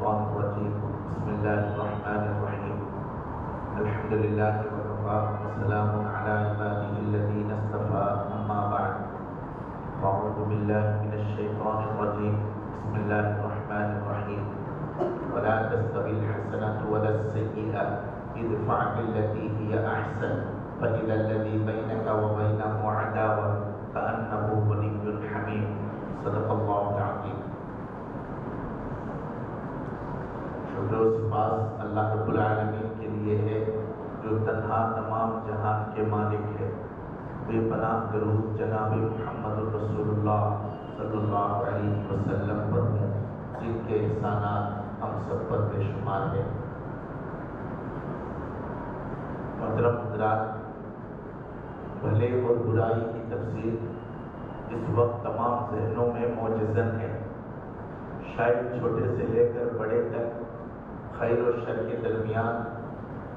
الشيطان الرجيم بسم الله الرحمن الرحيم الحمد لله وكفى وسلام على عباده الذين اصطفى أما بعد أعوذ بالله من الشيطان الرجيم بسم الله الرحمن الرحيم ولا تستوي الحسنة ولا السيئة ادفع بالتي هي أحسن فإذا الذي بينك وبينه عداوة كأنه ولي حميم صدق الله العظيم. شکر و سپاس اللہ رب العالمین کے لیے ہے جو تنہا تمام جہان کے مالک ہے. بے پناہ درود جناب محمد رسول اللہ صلی اللہ علیہ وسلم پر ہوں جن کے احسانات ہم سب پر بے شمار ہیں. محترم حضرات، بھلے اور برائی کی تفسیر اس وقت تمام ذہنوں میں موجزن ہے. شاید چھوٹے سے لے کر بڑے تک خیر و شر کے درمیان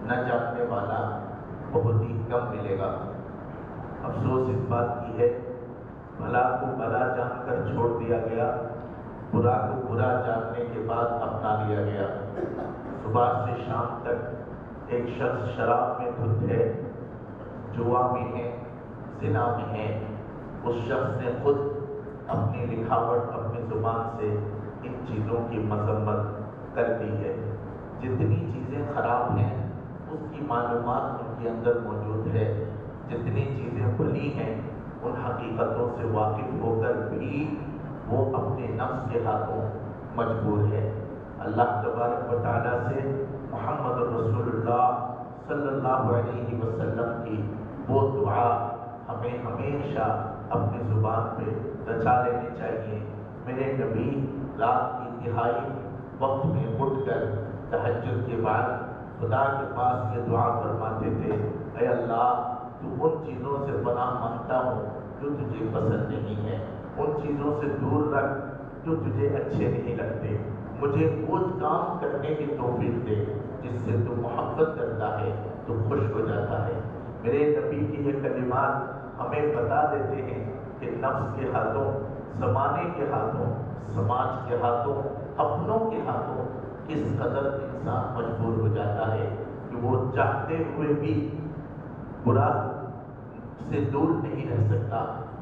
نہ جاننے والا بہت ہی کم ملے گا. افسوس اس بات کی ہے بھلا کو بھلا جان کر چھوڑ دیا گیا، برا کو برا جاننے کے بعد اپنا لیا گیا. صبح سے شام تک ایک شخص شراب میں دھت ہے، جوا میں ہے، زنا میں ہے. اس شخص نے خود اپنی لکھاوٹ اپنی زبان سے ان چیزوں کی مذمت کر دی ہے. جتنی چیزیں خراب ہیں اس کی معلومات ان کے اندر موجود ہے، جتنی چیزیں بھلی ہیں ان حقیقتوں سے واقف ہو کر بھی وہ اپنے نفس کے ہاتھوں مجبور ہے. اللہ تبارک و تعالیٰ سے محمد رسول اللہ صلی اللہ علیہ وسلم کی وہ دعا ہمیں ہمیشہ اپنی زبان پہ رچا لینی چاہیے. میرے نبی رات کی تہائی وقت میں اٹھ کر تہجد کے بعد خدا کے پاس یہ دعا فرماتے تھے، اے اللہ تو ان چیزوں سے پناہ مانگتا ہوں جو تجھے پسند نہیں ہے، ان چیزوں سے دور رکھ جو تجھے اچھے نہیں لگتے. مجھے وہ کام کرنے کی توفیق دے جس سے تو محبت کرتا ہے، تو خوش ہو جاتا ہے. میرے نبی کی یہ کلمات ہمیں بتا دیتے ہیں کہ نفس کے ہاتھوں، زمانے کے ہاتھوں، سماج کے ہاتھوں، اپنوں کے ہاتھوں کس قدر انسان مجبور ہو جاتا ہے کہ وہ چاہتے ہوئے بھی برا سے دور نہیں رہ سکتا،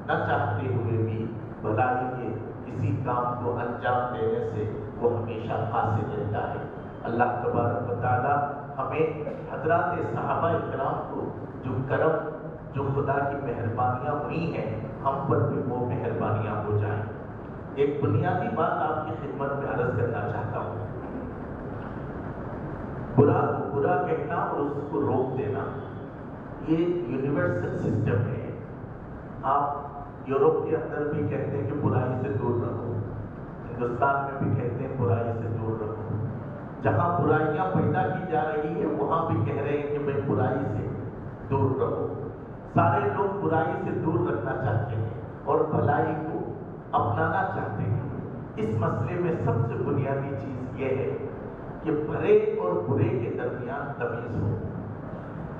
نہ چاہتے ہوئے بھی بھلائی کے کسی کام کو انجام دینے سے وہ ہمیشہ قاصر رہتا ہے. اللہ تبارک و تعالیٰ ہمیں حضرات صحابہ اکرام کو جو کرم، جو خدا کی مہربانیاں ہوئی ہیں، ہم پر بھی وہ مہربانیاں ہو جائیں. ایک بنیادی بات آپ کی خدمت میں عرض کرنا چاہتا ہوں. برا کو برا کہنا اور اس کو روک دینا یہ یونیورسل سسٹم ہے. آپ یورپ کے اندر بھی کہتے ہیں کہ برائی سے دور رہو، ہندوستان میں بھی کہتے ہیں برائی سے دور رہو. جہاں برائیاں پیدا کی جا رہی ہے وہاں بھی کہہ رہے ہیں کہ بھائی برائی سے دور رہو. سارے لوگ برائی سے دور رکھنا چاہتے ہیں اور بھلائی کو اپنانا چاہتے ہیں. اس مسئلے میں سب سے بنیادی چیز یہ ہے کہ بھلے اور برے کے درمیان تمیز ہو.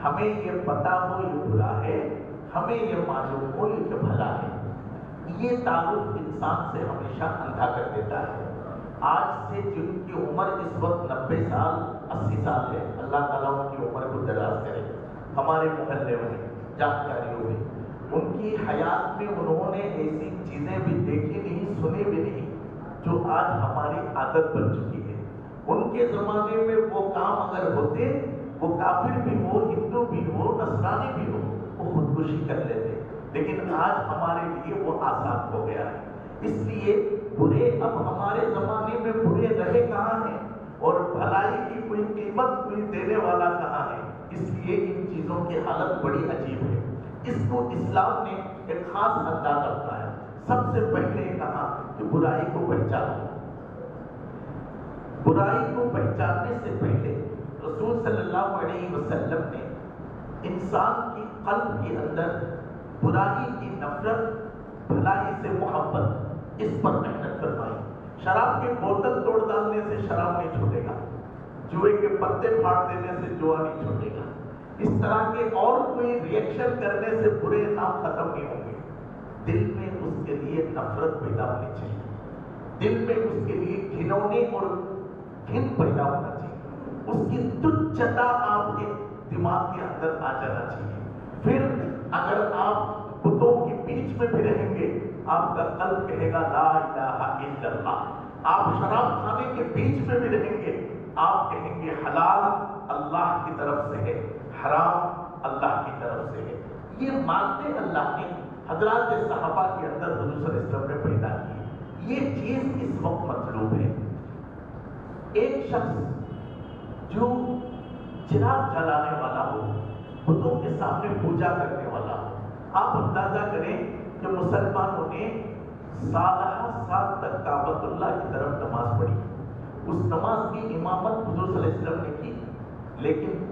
ہمیں یہ پتا ہو یہ برا ہے، ہمیں یہ معلوم ہو یہ بھلا ہے. یہ تعلق انسان سے ہمیشہ اندھا کر دیتا ہے. آج سے جن کی عمر اس وقت 90 سال 80 سال ہے، اللہ تعالیٰ ان کی عمر کو دراز کرے. ہمارے محلے میں جانکاریوں میں ان کی حیات میں انہوں نے ایسی چیزیں بھی دیکھی نہیں، سنی بھی نہیں جو آج ہماری عادت بن چکی ہے. ان کے زمانے میں وہ کام اگر ہوتے، وہ کافر بھی ہو، ہندو بھی ہو، نصرانی بھی ہو، وہ خودکشی کر لیتے. لیکن آج ہمارے لیے وہ آسان ہو گیا ہے. اس لیے برے اب ہمارے زمانے میں برے رہے کہاں ہیں اور بھلائی کی کوئی قیمت کوئی دینے والا کہاں ہے. اس لیے ان چیزوں کی حالت بڑی عجیب ہے. اس کو اسلام نے ایک خاص انداز اپنایا. سب سے پہلے کہا کہ برائی کو پہچانو. برائی کو پہچاننے سے پہلے رسول صلی اللہ علیہ وسلم نے انسان کی قلب کے اندر برائی کی نفرت، بھلائی سے محبت، اس پر محنت فرمائی. شراب کی بوتل توڑ ڈالنے سے شراب نہیں چھوٹے گا، جوئے کے پتے پھاڑ دینے سے جوا نہیں چھوٹے گا. اس طرح کے اور کوئی ریئیکشن کرنے سے برے نام ختم نہیں ہوں گے. دل میں اس کے لیے نفرت پیدا ہونی چاہیے. دل میں اس کے لیے گھنونے اور گھن پیدا ہونا چاہیے، اس کی تچھتا آپ کے دماغ کے اندر آ جانا چاہیے۔ پھر اگر آپ بتوں کے بیچ میں بھی رہیں گے، آپ کا قلب کہے گا لا الہ الا اللہ۔ آپ شراب خانے کے بیچ میں بھی رہیں گے، آپ کہیں گے حلال اللہ کی طرف سے ہے، حرام اللہ کی طرف سے ہے۔ یہ مادے اللہ نے حضرات صحابہ کے اندر حضور صلی اللہ علیہ وسلم نے پیدا کی۔ یہ چیز اس وقت مطلوب ہے۔ ایک شخص جو چراغ جلانے والا ہو، بتوں کے سامنے پوجا کرنے والا ہو، آپ اندازہ کریں کہ مسلمانوں نے سالہ سال تک کعبۃ اللہ کی طرف نماز پڑھی، اس نماز کی امامت حضور صلی اللہ علیہ وسلم نے کی، لیکن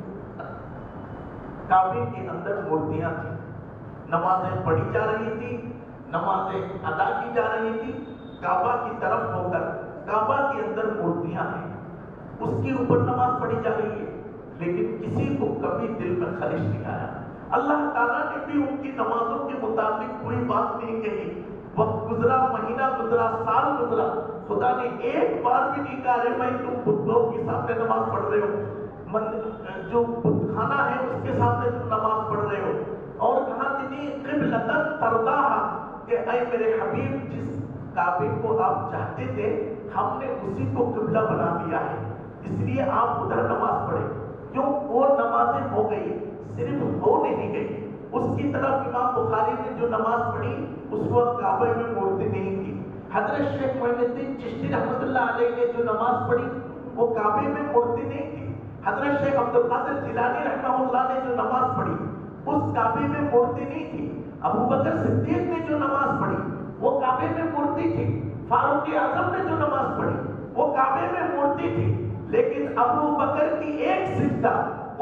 کعبے کے اندر مورتیاں تھیں، نمازیں پڑھی جا رہی تھی، نمازیں ادا کی جا رہی تھی، کعبہ کی طرف ہو کر کعبہ کے اندر مورتیاں ہیں، اس کے اوپر نماز پڑھی جا رہی ہے، لیکن کسی کو کبھی دل میں خلش نہیں آیا۔ اللہ تعالیٰ نے بھی ان کی نمازوں کے مطابق کوئی بات نہیں کہی۔ وقت گزرا، مہینہ گزرا، سال گزرا، خدا نے ایک بار بھی نہیں کہا رے بھائی تم بتوں کے سامنے نماز پڑھ رہے ہو، جو بت خانہ ہے اس کے سامنے تم نماز پڑھ رہے ہو، اور کہا تنی قبلۃ ترضاھا کہ اے میرے حبیب جس کعبے کو آپ چاہتے تھے ہم نے اسی کو قبلہ بنا دیا ہے، اس لیے آپ ادھر نماز پڑھیں۔ کیوں؟ وہ نمازیں ہو گئی، صرف ہو نہیں گئی۔ اس کی طرف امام بخاری نے جو نماز پڑھی اس وقت کعبے میں مورتی نہیں تھی۔ حضرت شیخ معین الدین چشتی رحمۃ اللہ علیہ نے جو نماز پڑھی وہ کعبے میں مورتی نہیں تھی۔ حضرت شیخ عبد القادر جیلانی رحمہ اللہ نے جو نماز پڑھی اس کعبے میں مورتی نہیں تھی۔ ابو بکر صدیق نے جو نماز پڑھی وہ کعبے میں مورتی تھی۔ فاروق اعظم نے جو نماز پڑھی وہ کعبے میں مورتی تھی، لیکن ابو بکر کی ایک سجدہ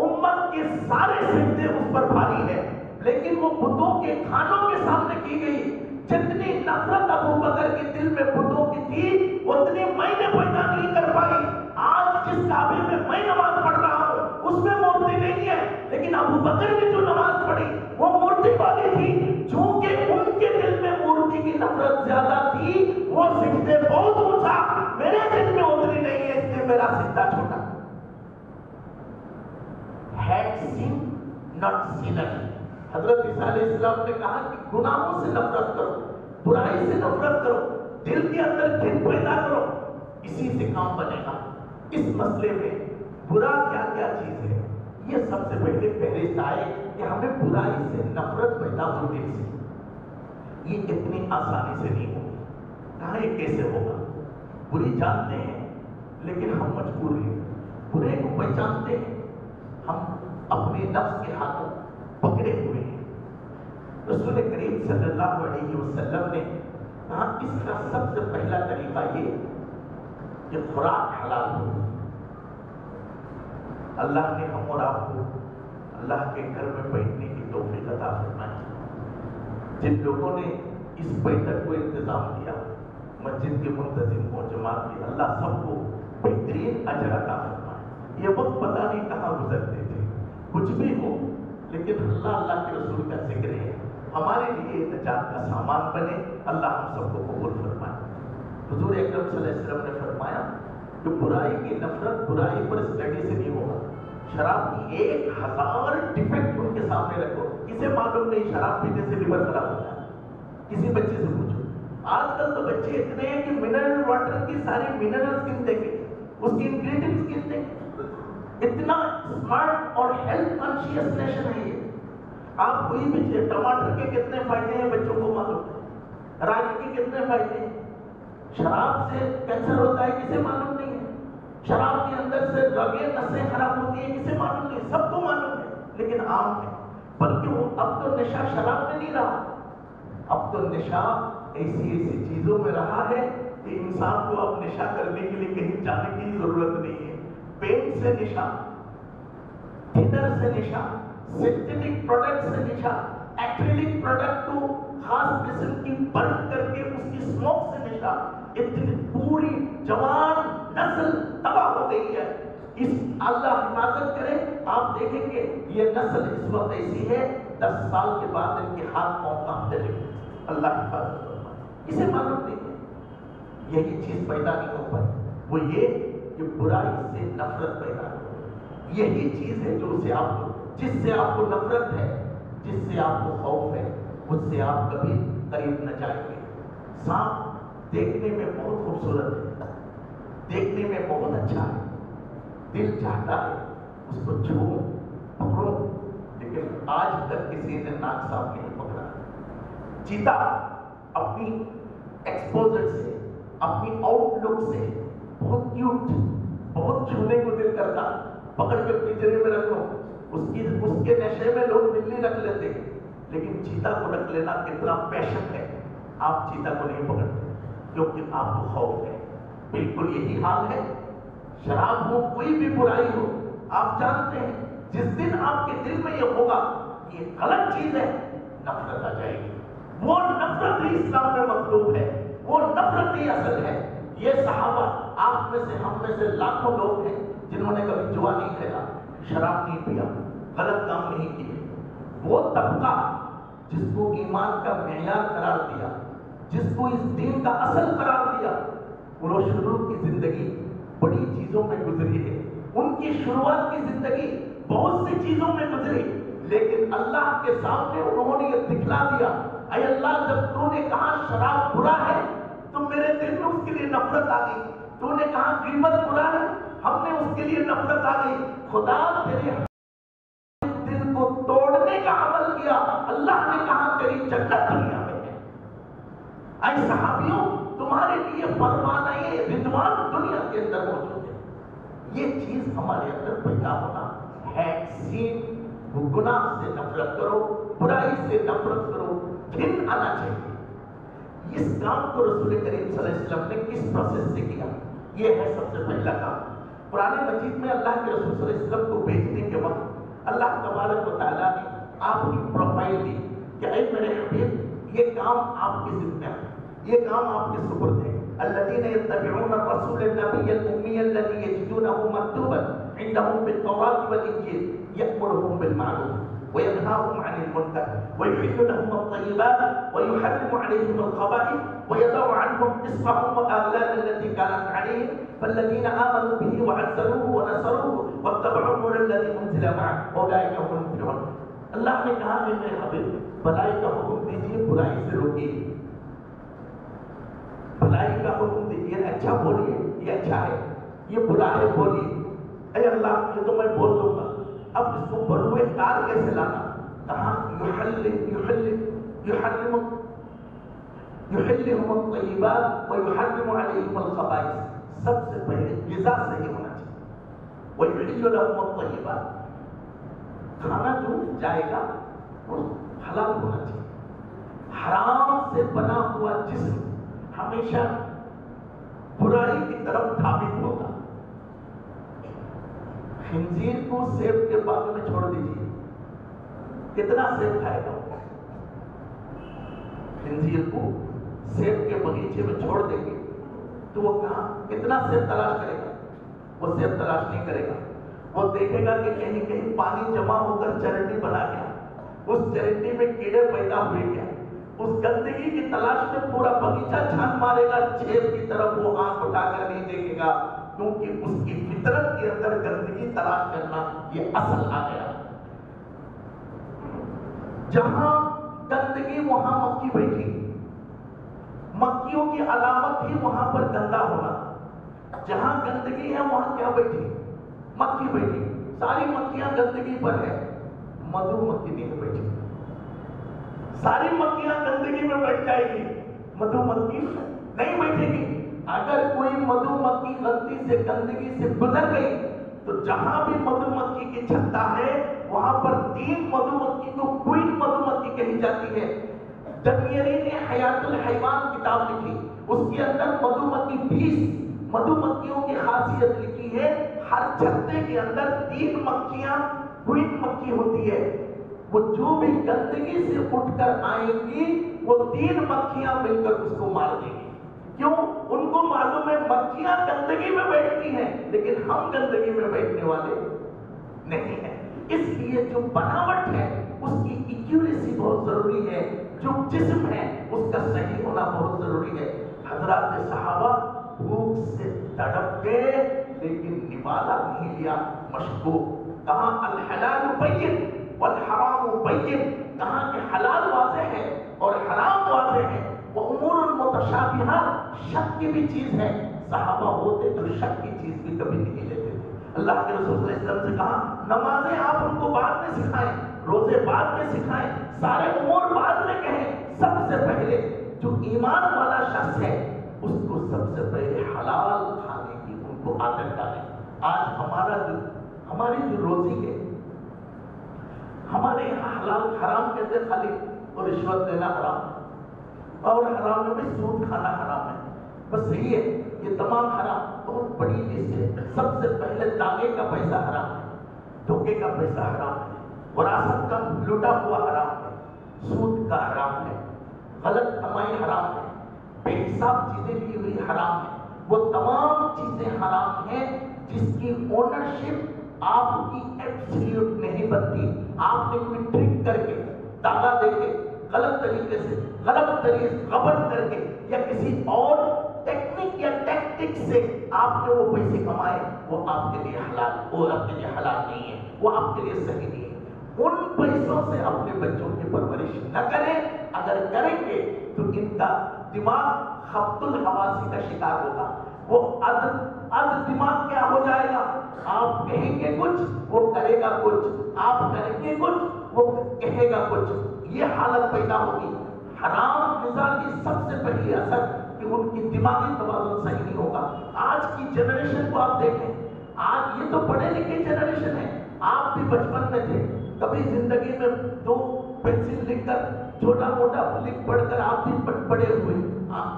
امت کے سارے سجدے اس پر بھاری ہے، لیکن وہ بتوں کے کھانوں کے سامنے کی گئی۔ جتنی نفرت ابو بکر کے دل میں بتوں کی تھی اتنی میں نے پیدا نہیں کر پائی۔ آج جس کعبے میں میں نماز پڑھ رہا ہوں اس میں مورتی نہیں ہے، لیکن ابو بکر نے جو نماز پڑھی وہ مورتی والی تھی۔ چونکہ ان کے دل میں مورتی کی نفرت زیادہ تھی، وہ سجدے بہت اونچا، میرے دل میں اتنی نہیں ہے، اس لیے میرا سجدہ چھوٹا۔ Had sin, not sinner۔ حضرت عیسیٰ علیہ السلام نے کہا کہ گناہوں سے نفرت کرو، برائی سے نفرت کرو، دل کے اندر گھن پیدا کرو، اسی سے کام بنے گا۔ اس مسئلے میں برا کیا کیا چیز ہے یہ سب سے پہلے فہرست آئے کہ ہمیں برائی سے نفرت پیدا ہو دل سے، یہ اتنی آسانی سے نہیں ہوگی۔ کہاں یہ کیسے ہوگا؟ بری جانتے ہیں لیکن ہم مجبور ہیں، برے کو پہچانتے ہیں، ہم اپنے نفس کے ہاتھوں پکڑے ہوئے ہیں۔ رسول کریم صلی اللہ علیہ وسلم نے کہا اس کا سب سے پہلا طریقہ یہ کہ خوراک حلال ہو۔ اللہ نے ہم اور آپ کو اللہ کے گھر میں بیٹھنے کی توفیق عطا فرمائی۔ جن لوگوں نے اس بیٹھک کو انتظام کیا، مسجد کے منتظم کو، جماعت کی، اللہ سب کو بہترین اجر عطا فرمائے۔ یہ وقت پتہ نہیں کہاں گزرتے تھے، کچھ بھی ہو لیکن اللہ کے رسول کا ذکر ہے، ہمارے لیے نجات کا سامان بنے۔ اللہ ہم سب کو قبول فرمائے۔ حضور اکرم صلی اللہ علیہ وسلم نے فرمایا کہ برائی کی نفرت برائی پر اسٹڈی سے نہیں ہوگا۔ شراب کی 1000 ڈیفیکٹ ان کے سامنے رکھو، کسے معلوم نہیں شراب پینے سے لیور خراب ہوتا ہے؟ کسی بچے سے پوچھو۔ آج کل تو بچے اتنے ہیں کہ منرل واٹر کی ساری منرلز گنتے گے، اس کی انگریڈینٹس گنتے گے۔ اتنا اسمارٹ اور ہیلتھ کانشیس نیشن ہے یہ۔ آپ کوئی بھی ٹماٹر کے کتنے فائدے ہیں بچوں کو معلوم ہے، رائی کے کتنے فائدے ہیں، شراب سے کینسر ہوتا ہے کسے معلوم نہیں ہے، شراب کے اندر سے رگیں نسیں خراب ہوتی ہیں کسے معلوم نہیں، سب کو معلوم ہے لیکن عام ہے۔ بلکہ وہ اب تو نشہ شراب میں نہیں رہا، اب تو نشہ ایسی چیزوں میں رہا ہے کہ انسان کو اب نشہ کرنے کے لیے کہیں جانے کی ضرورت نہیں ہے۔ پینٹ سے نشہ، تھنر سے نشہ، سنتھیٹک پروڈکٹ سے نشہ، ایکریلک پروڈکٹ کو خاص قسم کی برن کر کے اس کی اسموک سے نشہ، اتنی پوری جوان نسل تباہ ہو گئی ہے۔ اس اللہ حفاظت کرے، آپ دیکھیں گے یہ نسل اس وقت ایسی ہے 10 سال کے بعد ان کے ہاتھ پاؤں کانپنے لگے۔ اللہ حفاظت فرمائے۔ اسے معلوم نہیں ہے، یہی چیز پیدا نہیں ہو پائی، وہ یہ کہ برائی سے نفرت پیدا ہو۔ یہی چیز ہے جو جس سے آپ کو نفرت ہے، جس سے آپ کو خوف ہے، اس سے آپ کبھی قریب نہ جائیں گے۔ سانپ دیکھنے میں بہت خوبصورت ہے، دیکھنے میں بہت اچھا ہے، دل چاہتا ہے اس کو چھوؤں پکڑوں، لیکن آج تک کسی نے ناک سانپ نہیں پکڑا۔ چیتا اپنی ایکسپوزر سے، اپنی آؤٹ لک سے بہت کیوٹ، بہت چھونے کو دل کرتا، پکڑ کے پنجرے میں رکھ لو، اس کے نشے میں لوگ بلی رکھ لیتے، لیکن چیتا کو رکھ لینا کتنا پیشن ہے۔ آپ چیتا کو نہیں پکڑتے کیونکہ آپ کو خوف ہے۔ بالکل یہی حال ہے، شراب ہو، کوئی بھی برائی ہو، آپ جانتے ہیں جس دن آپ کے دل میں یہ ہوگا یہ غلط چیز ہے، نفرت آ جائے گی۔ وہ نفرت ہی اسلام میں مطلوب ہے، وہ نفرت ہی اصل ہے۔ یہ صحابہ، آپ میں سے، ہم میں سے لاکھوں لوگ ہیں جنہوں نے کبھی جوا نہیں کھیلا، شراب نہیں پیا، غلط کام نہیں کیے۔ وہ طبقہ جس کو ایمان کا معیار قرار دیا، جس کو اس دین کا اصل قرار دیا، وہ شروع کی زندگی بڑی چیزوں میں گزری ہے۔ ان کی شروعات کی زندگی بہت سی چیزوں میں گزری، لیکن اللہ کے سامنے انہوں نے یہ دکھلا دیا، اے اللہ، جب تو نے کہا شراب برا ہے تو میرے دل میں اس کے لیے نفرت آ گئی، تو نے کہا غیبت برا ہے، ہم نے اس کے لیے نفرت آ گئی۔ خدا تیرے دل کو توڑنے کا عمل کیا، اللہ نے کہا تیری جنت دنیا میں ہے۔ اے صحابیوں، تمہارے لیے فرمانہ رضوان دنیا کے اندر موجود ہے۔ یہ چیز ہمارے اندر پیدا ہونا ہے۔ گناہ سے نفرت کرو، برائی سے نفرت کرو، گھن آنا چاہیے۔ اس کام کو رسول کریم صلی اللہ علیہ وسلم نے کس پروسیس سے کیا؟ یہ ہے سب سے پہلا کام۔ قرآن مجید میں اللہ کے رسول صلی اللہ علیہ وسلم کو بھیجنے کے وقت اللہ تبارک و تعالیٰ نے آپ کی پروفائل دی کہ اے میرے حبیب، یہ کام آپ کی ذمہ ہے، یہ کام آپ کے سپرد ہے۔ الذین یتبعون الرسول النبی الأمی الذی یجدونہ مکتوبا عندهم فی التوراة والانجیل یأمرهم بالمعروف وینہاهم عن المنکر ویحل لهم الطیبات ویحرم علیہم الخبائث ویضع عنهم إصرهم والأغلال التي كانت عليهم فالذین آمنوا به وعزروه ونصروه واتبعوا النور الذي أنزل معه أولئک هم المفلحون۔ اللہ نے کہا کہ میرے حبیب، بھلائی کا حکم دیجیے، برائی سے روکیے، بھلائی کا حکم دیجیے، اچھا بولیے، یہ اچھا ہے، یہ برا ہے بولیے۔ اے اللہ، یہ تو میں بول دوں گا، اب اس کو بروئے کار کیسے لانا؟ کہاں یحلہم الطیبات ویحرم علیہم الخبائث۔ سب سے پہلے غذا صحیح ہونا چاہیے۔ ویحل لہم الطیبات، کھانا جو جائے گا وہ حلال ہونا چاہیے۔ حرام سے بنا ہوا جسم ہمیشہ برائی کی طرف ثابت ہوگا۔ خنزیر کو سیب کے باغ میں چھوڑ دیجیے، کتنا سیب کھائے گا؟ خنزیر کو سیب کے باغیچے میں چھوڑ دیں گے تو وہ کہاں کتنا سیب تلاش کرے گا؟ وہ سیب تلاش نہیں کرے گا، وہ دیکھے گا کہ کہیں کہیں پانی جمع ہو کر چرنڈی بنا گیا، اس چرنڈی میں کیڑے پیدا ہوئے گیا، اس گندگی کی تلاش میں پورا باغیچہ چھان مارے گا، سیب کی طرف وہ آنکھ اٹھا کر نہیں دیکھے گا، کیونکہ اس کی فطرت کے اندر گندگی تلاش کرنا یہ اصل آ گیا۔ جہاں گندگی وہاں مکھی بیٹھی، مکھیوں کی علامت ہی وہاں پر گندا ہونا۔ جہاں گندگی ہے وہاں کیا بیٹھی؟ مکھی بیٹھی۔ ساری مکھیاں گندگی پر ہے، مدھو مکھی نہیں بیٹھی۔ ساری مکھیاں گندگی میں بیٹھ جائے گی، مدھو مکھی نہیں بیٹھے گی۔ اگر کوئی مدھو مکھی غلطی سے گندگی سے گزر گئی تو جہاں بھی مدھو مکھی کی چھتا ہے وہاں پر 3 مدھو مکھی کو کوئن مدھو مکھی کہی جاتی ہے۔ دمیری نے حیات الحیوان کتاب لکھی، اس کے اندر مدھو مکھی 20 مدھو مکھیوں کی خاصیت لکھی ہے۔ ہر چھتے کے اندر 3 مکھیاں کوئن مکھی ہوتی ہے، وہ جو بھی گندگی سے اٹھ کر آئیں گی وہ 3 مکھیاں مل کر اس کو مار دیں گی۔ کیوں؟ ان کو معلوم ہے مکھیاں گندگی میں بیٹھتی ہیں لیکن ہم گندگی میں بیٹھنے والے نہیں ہیں۔ اس لیے جو بناوٹ ہے اس کی ایکوریسی بہت ضروری ہے، جو جسم ہے اس کا صحیح ہونا بہت ضروری ہے۔ حضرات صحابہ بھوک سے تڑپ گئے لیکن والا نہیں لیا مشکوک. کہاں الحلال بین والحرام بین، کہاں کہ حلال واضح ہے اور حرام واضح ہے. وہ امور متشابہات، شک کی بھی چیز ہے. صحابہ ہوتے تو شک کی چیز بھی کبھی نہیں لیتے تھے. اللہ کے رسول صلی اللہ علیہ وسلم سے کہا نمازیں آپ ان کو بعد میں سکھائیں، روزے بعد میں سکھائیں، سارے امور بعد میں کہیں. سب سے پہلے جو ایمان والا شخص ہے اس کو سب سے پہلے حلال کھانے کی ان کو عادت ڈالیں. آج ہماری جو روزی ہے، ہمارے یہاں حلال حرام کہتے خالی اور رشوت دینا حرام ہے اور حرام میں سود کھانا حرام ہے، بس یہی ہے. یہ تمام حرام بہت بڑی لسٹ ہے. سب سے پہلے دانے کا پیسہ حرام ہے، دھوکے کا پیسہ حرام ہے، وراثت کا لوٹا ہوا حرام ہے، سود کا حرام ہے، غلط کمائی حرام ہے، بے حساب چیزیں لی ہوئی حرام ہے. وہ تمام چیزیں حرام ہیں جس کی اونرشپ آپ کی ایبسلیوٹ نہیں بنتی. آپ نے کوئی ٹرک کر کے، داغا دے کے، غلط طریقے سے، غبن کر کے یا کسی اور ٹیکنک یا ٹیکٹک سے آپ نے وہ پیسے کمائے، وہ آپ کے لیے حلال، وہ آپ کے لیے حلال نہیں ہے، وہ آپ کے لیے صحیح نہیں ہے. ان پیسوں سے اپنے بچوں کی پرورش نہ کریں. اگر کریں گے تو ان کا دماغ خبط الحواسی کا شکار ہوگا. وہ اد دماغ کیا ہو جائے گا؟ آپ کہیں گے کچھ وہ کرے گا کچھ، آپ کریں گے کچھ وہ کہے گا کچھ. یہ حالت پیدا ہوگی. حرام غذا کی سب سے پہلی اثر کہ ان کی دماغی توازن صحیح نہیں ہوگا. آج کی جنریشن کو آپ دیکھیں، آج یہ تو پڑھے لکھے جنریشن ہے. آپ بھی بچپن میں تھے، کبھی زندگی میں 2 پینسل لکھ کر چھوٹا موٹا لکھ پڑھ کر آپ بھی پڑے ہوئے.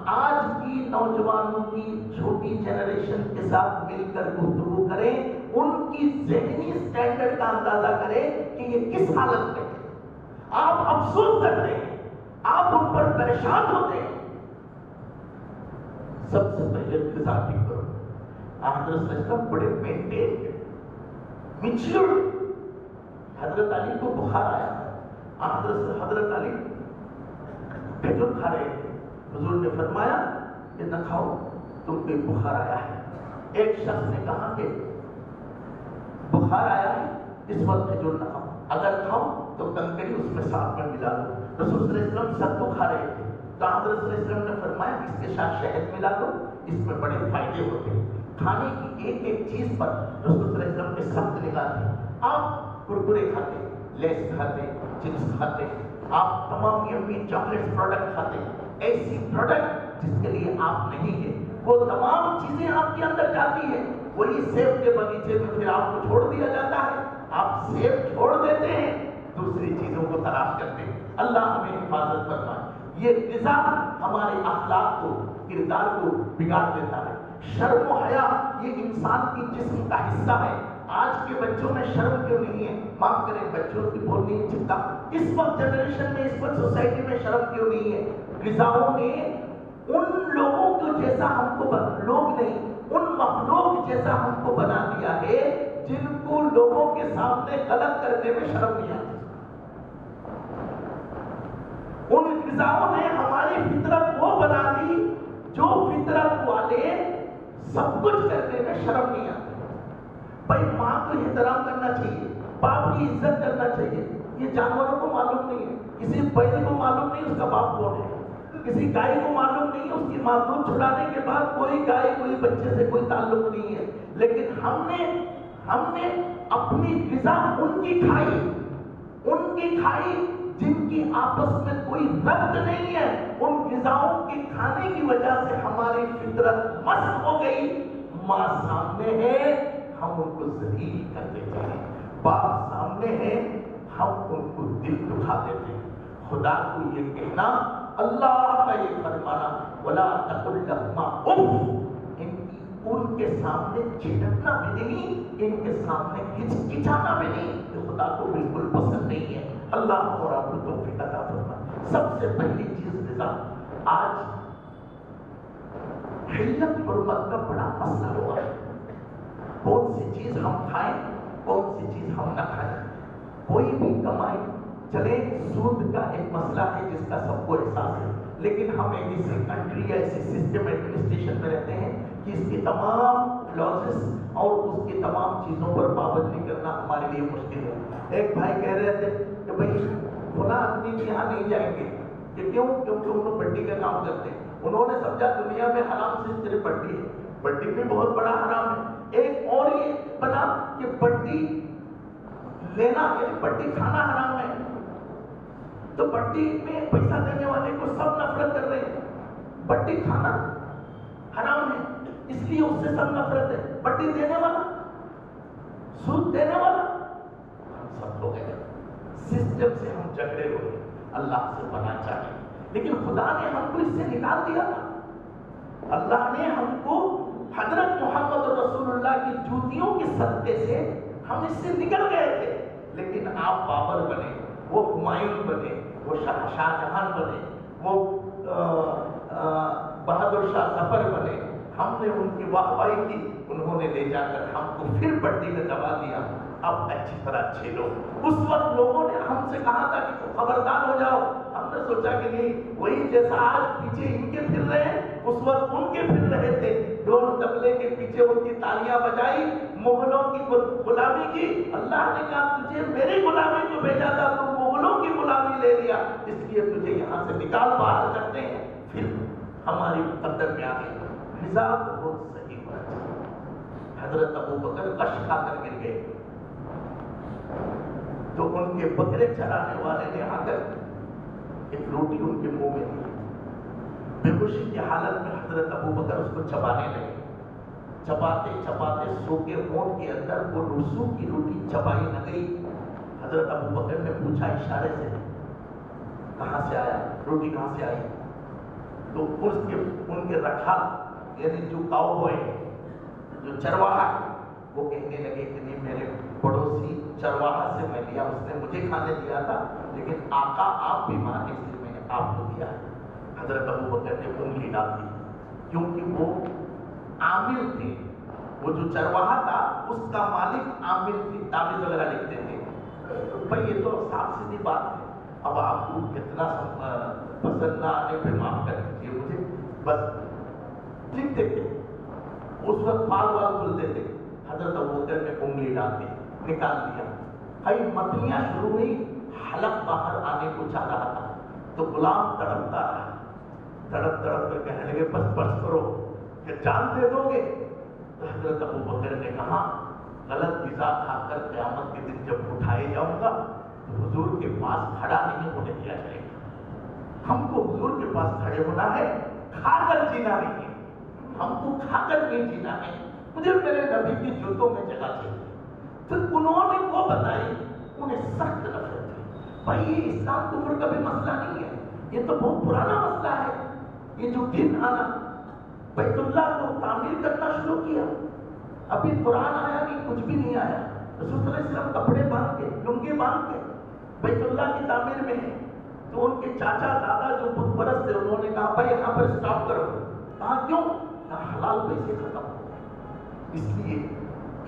آج کی نوجوانوں کی چھوٹی جنریشن کے ساتھ مل کر گفتگو کریں، ان کی ذہنی سٹینڈرڈ کا اندازہ کریں کہ یہ کس حالت میں ہے. آپ افسوس کرتے ہیں، آپ ان پر پریشان ہوتے ہیں. سب سے پہلے غذا ٹھیک کرو. حضرت صلی اللہ علیہ وسلم بڑے مینٹین میچور. حضرت علی کو بخار آیا، حضرت علی کھجور کھا رہے تھے. حضور نے فرمایا کہ نہ کھاؤ، تم پہ بخار آیا ہے. ایک شخص نے کہا کہ بخار آیا ہے اس وقت کھجور نہ کھاؤ، اگر کھاؤ تو کنکری اس میں ساتھ میں ملا دو. رسول صلی اللہ علیہ وسلم ستو کھا رہے تھے تو حضرت صلی اللہ علیہ وسلم نے فرمایا اس کے ساتھ شہد ملا دو، اس میں بڑے فائدے ہوتے ہیں. کھانے کی ایک ایک چیز پر رسول صلی اللہ علیہ وسلم نے سخت نگاہ تھی. آپ کرکرے کھاتے، لیس کھاتے، چپس کھاتے، آپ تمام یمی چاکلیٹ پروڈکٹ کھاتے، ایسی پروڈکٹ جس کے لیے آپ نہیں ہیں، وہ تمام چیزیں آپ کے اندر جاتی ہیں. وہی سیب کے باغیچے میں پھر آپ کو چھوڑ دیا جاتا ہے. آپ سیب چھوڑ دیتے ہیں، دوسری چیزوں کو تلاش کرتے ہیں. اللہ ہمیں حفاظت فرمائے. یہ غذا ہمارے اخلاق کو، کردار کو بگاڑ دیتا ہے. شرم و حیا یہ انسان کی جسم کا حصہ ہے. آج کے بچوں میں شرم کیوں نہیں ہے؟ معاف کریں، بچوں کی بول نہیں چکتا. اس وقت جنریشن میں، اس وقت سوسائٹی میں شرم کیوں نہیں ہے؟ غذاؤں نے ان لوگوں کو جیسا ہم کو لوگ نہیں، ان مخلوق جیسا ہم کو بنا دیا ہے جن کو لوگوں کے سامنے غلط کرنے میں شرم نہیں آتی. ان غذاؤں نے ہماری فطرت وہ بنا دی جو فطرت والے سب کچھ کرنے میں شرم نہیں آتی. بھائی ماں کو احترام کرنا چاہیے، باپ کی عزت کرنا چاہیے. یہ جانوروں کو معلوم نہیں ہے. کسی بیل کو معلوم نہیں اس کا باپ کون ہے، کسی گائے کو معلوم نہیں اس کی ماں دودھ چھڑانے کے بعد کوئی گائے کوئی بچے سے کوئی تعلق نہیں ہے. لیکن ہم نے اپنی غذا ان کی کھائی جن کی آپس میں کوئی ربط نہیں ہے. ان غذاؤں کے کھانے کی وجہ سے ہماری فطرت مست ہو گئی. ماں سامنے ہے ہم ان کو ذلیل کر دیتے ہیں، باپ سامنے ہے ہم ان کو دل دکھا دیتے ہیں. خدا کو یہ کہنا، اللہ کا یہ فرمانا وَلَا تَقُلْ لَهُمَا اُفٍّ، ان کے سامنے چٹکنا بھی نہیں، ان کے سامنے ہچکچانا بھی نہیں. یہ خدا کو بالکل پسند نہیں ہے. اللہ کو رب توفیق عطا فرمائے. سب سے پہلی چیز غذا. آج حلت حرمت کا بڑا مسئلہ ہوا ہے. کون سی چیز ہم کھائیں، کون سی چیز ہم نہ کھائیں. کوئی بھی کمائی چلے، سود کا ایک مسئلہ ہے جس کا سب کو احساس ہے، لیکن ہم ایک ایسی کنٹری یا ایسی سسٹم ایڈمنسٹریشن میں رہتے ہیں کہ اس کی تمام کلوزز اور اس کی تمام چیزوں پر پابندی کرنا ہمارے لیے مشکل ہے۔ ایک بھائی کہہ رہے تھے کہ بھائی فلاں آدمی کے یہاں نہیں جائیں گے، کہ کیوں؟ کیونکہ ان لوگ بڈی کا کام کرتے ہیں۔ انہوں نے سمجھا دنیا میں حرام سے صرف بڈی ہے، بڈی بھی بہت بڑا حرام ہے۔ ایک اور یہ بنا کہ بڈی لینا یعنی بڈی کھانا حرام ہے، تو بڈی میں پیسہ دینے والے کو سب نفرت کر رہے ہیں۔ بڈی کھانا حرام ہے اس لیے اس سے سب نفرت ہے، بڈی دینے والا، سود دینے والا، ہم سب لوگ ہیں۔ سسٹم سے ہم جھگڑے ہوئے، اللہ سے بنا چاہیے، لیکن خدا نے ہم کو اس سے نکال دیا تھا۔ اللہ نے ہم کو حضرت محمد رسول اللہ کی جوتیوں کے صدقے سے ہم اس سے نکل گئے تھے، لیکن آپ بابر بنے، وہ ہمایوں بنے، وہ شاہ جہاں بنے، وہ بہادر شاہ ظفر بنے، ہم نے ان کی واہوائی کی، انہوں نے لے جا کر ہم کو پھر بڈی میں دبا دیا۔ اب اچھی طرح چھیلو۔ اس وقت لوگوں نے ہم سے کہا تھا کہ خبردار ہو جاؤ، ہم نے سوچا کہ نہیں، وہی جیسا آج پیچھے ان کے پھر رہے ہیں اس وقت ان کے پھر رہے تھے، ڈھول تبلے کے پیچھے ان کی تالیاں بجائی، مغلوں کی غلامی کی۔ اللہ نے کہا تجھے میری غلامی کو بھیجا تھا، تو مغلوں کی غلامی لے لیا، اس لیے تجھے یہاں سے نکال باہر کرتے ہیں۔ پھر ہماری مقدر میں آ گئی حساب بہت صحیح ہونا چاہیے۔ حضرت ابو بکر غش کھا کر گر گئے، تو ان کے بکرے چرانے والے نے آ کر ایک روٹی ان کے منہ میں دی، بے ہوشی کی حالت میں حضرت ابو بکر اس کو چبانے لگے، چباتے چباتے سو کے ہونٹ کے اندر وہ رسو کی روٹی چبائی نہ گئی۔ حضرت ابو بکر نے پوچھا اشارے سے، کہاں سے آیا روٹی، کہاں سے آئی؟ تو ان کے رکھال یعنی جو کاؤ بوائے، جو چرواہا، وہ کہنے لگے کہ نہیں، میرے پڑوسی چرواہا سے میں لیا، اس نے مجھے کھانے دیا تھا، لیکن آقا آپ بیمار ہیں اس لیے میں نے آپ کو دیا ہے۔ حضرت ابو بکر نے انگلی ڈال دی، کیونکہ وہ عامل تھے، وہ جو چرواہا تھا اس کا مالک عامل تھے، تعویذ وغیرہ لکھتے تھے۔ بھائی یہ تو صاف سیدھی بات ہے، اب آپ کو کتنا پسند نہ آنے پہ معاف کر دیجیے مجھے، بس لکھتے تھے، اس وقت فال وال کھلتے تھے۔ حضرت ابوبکر نے انگلی ڈال دی، نکال دیا، بھائی متلیاں شروع ہوئی، حلق باہر آنے کو چاہ رہا تھا، تو غلام تڑپتا رہا، تڑپ تڑپ کر کہنے لگے بس بس کرو، کہ جان دے دو گے؟ تو حضرت ابوبکر نے کہا غلط غذا کھا کر قیامت کے دن جب اٹھائے جاؤں گا تو حضور کے پاس کھڑا نہیں ہونے دیا جائے گا۔ ہم کو حضور کے پاس کھڑے ہونا ہے، کھا کر جینا نہیں ہے، ہم کو کھا کر نہیں جینا ہے۔ مجھے میرے نبی کی جوتوں میں جگہ چاہیے۔ پھر انہوں نے وہ بتائی، انہیں سخت نفرت تھی۔ بھائی یہ اسلام کفر کا بھی مسئلہ نہیں ہے، یہ تو بہت پرانا مسئلہ ہے۔ یہ جو دن آنا، بیت اللہ کو تعمیر کرنا شروع کیا، ابھی قرآن آیا نہیں، کچھ بھی نہیں آیا، رسول صلی اللہ علیہ وسلم کپڑے باندھ کے، لنگی باندھ کے بیت اللہ کی تعمیر میں ہیں۔ تو ان کے چاچا دادا جو بت پرست تھے، انہوں نے کہا بھائی یہاں پر سٹاپ کرو۔ کہا کیوں؟ کہا حلال پیسے ختم ہو گئے۔ اس لیے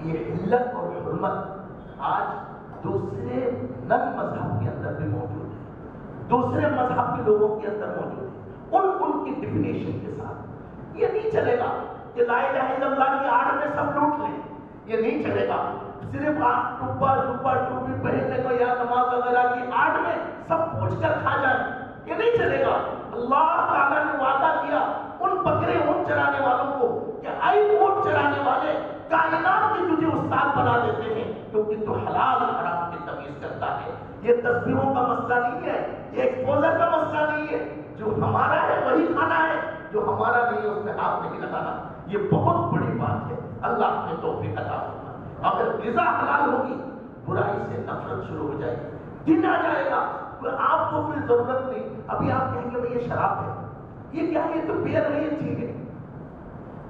یہ علت اور حرمت آج دوسرے نن مذہب کے اندر بھی موجود ہے، دوسرے مذہب کے لوگوں کے اندر موجود ہے، ان کی ڈیفینیشن کے ساتھ۔ یہ نہیں چلے گا کہ لا الہ الا اللہ کی آڑ میں سب لوٹ لیں، یہ نہیں چلے گا۔ صرف ٹوپا ٹوپا ٹوپی پہننے کو یا نماز وغیرہ کی آڑ میں سب پوچھ کر کھا جائیں، یہ نہیں چلے گا۔ اللہ تعالیٰ نے وعدہ کیا ان بکرے اونٹ چرانے والوں کو کہ اے اونٹ چرانے والے، کائنات کے تجھے استاد بنا دیتے ہیں، کیونکہ تو حلال حرام کی تمیز کرتا ہے۔ یہ تسبیحوں کا مسئلہ نہیں ہے، یہ ایکسپوزر کا مسئلہ نہیں ہے، جو ہمارا ہے وہی کھانا ہے، جو ہمارا نہیں ہے اس میں ہاتھ نہیں لگانا۔ یہ بہت بڑی بات ہے، اللہ نے توفیق عطا فرمائے۔ اگر غذا حلال ہوگی، برائی سے نفرت شروع ہو جائے گی، دن آ جائے گا آپ کو پھر ضرورت نہیں۔ ابھی آپ کہیں گے بھئی یہ شراب ہے، یہ کیا ہے، یہ تو بیئر ہے، یہ ٹھیک ہے۔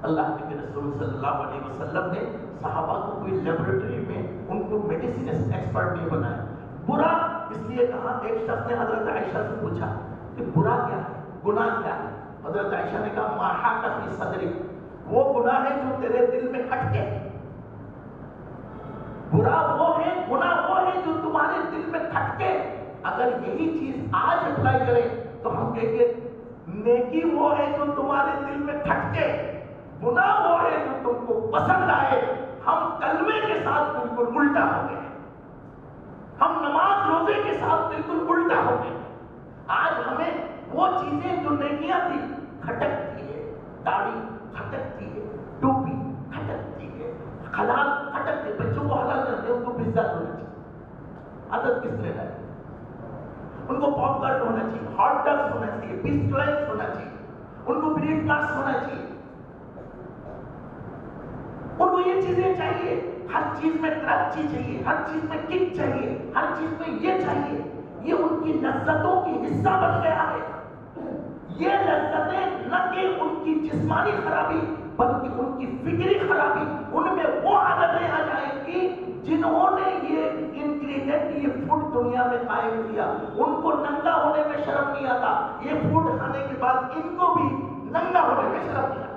اللہ کے رسول صلی اللہ علیہ وسلم نے صحابہ کو کوئی لیبورٹری میں ان کو میڈیسن ایکسپرٹ نہیں بنایا۔ برا اس لیے کہا، ایک شخص نے حضرت عائشہ سے پوچھا کہ برا کیا ہے، گناہ کیا ہے؟ حضرت عائشہ نے کہا ما حاک فی صدرک، وہ گناہ ہے جو تیرے دل میں کھٹکے، برا وہ ہے، گناہ وہ ہے جو تمہارے دل میں کھٹکے۔ اگر یہی چیز آج اپلائی کریں تو ہم کہیں گے نیکی وہ ہے جو تمہارے دل میں کھٹکے، گناہ وہ ہے جو تم کو پسند آئے۔ ہم کلمے کے ساتھ بالکل الٹا ہو گئے. ہم نماز روزے کے ساتھ بالکل الٹا ہو گئے. آج ہمیں وہ چیزیں جو نیکیاں تھی کھٹکتی ہے، داڑھی کھٹکتی ہے، ٹوپی کھٹکتی ہے، حلال کھٹکتی ہے. بچوں کو حلال کرتے ہیں، ان کو پیزا ہونا چاہیے. عادت کس نے ڈالی؟ ان کو پاپ کارن ہونا چاہیے، ہاٹ ڈاگس ہونا چاہیے، بسکٹس ہونا چاہیے، ان کو بریک فاسٹ ہونا چاہیے، ان کو یہ چیزیں چاہیے. ہر چیز میں کرنچی چاہیے، ہر چیز میں کک چاہیے، ہر چیز میں یہ چاہیے. یہ ان کی لذتوں کی حصہ بن گیا ہے. یہ لذتیں نہ کہ ان کی جسمانی خرابی بلکہ ان کی فکری خرابی، ان میں وہ عادتیں آ جائیں گی جنہوں نے یہ انگریڈینٹ، یہ فوڈ دنیا میں قائم کیا. ان کو ننگا ہونے میں شرم نہیں آتا، یہ فوڈ کھانے کے بعد ان کو بھی ننگا ہونے میں شرم نہیں آتا.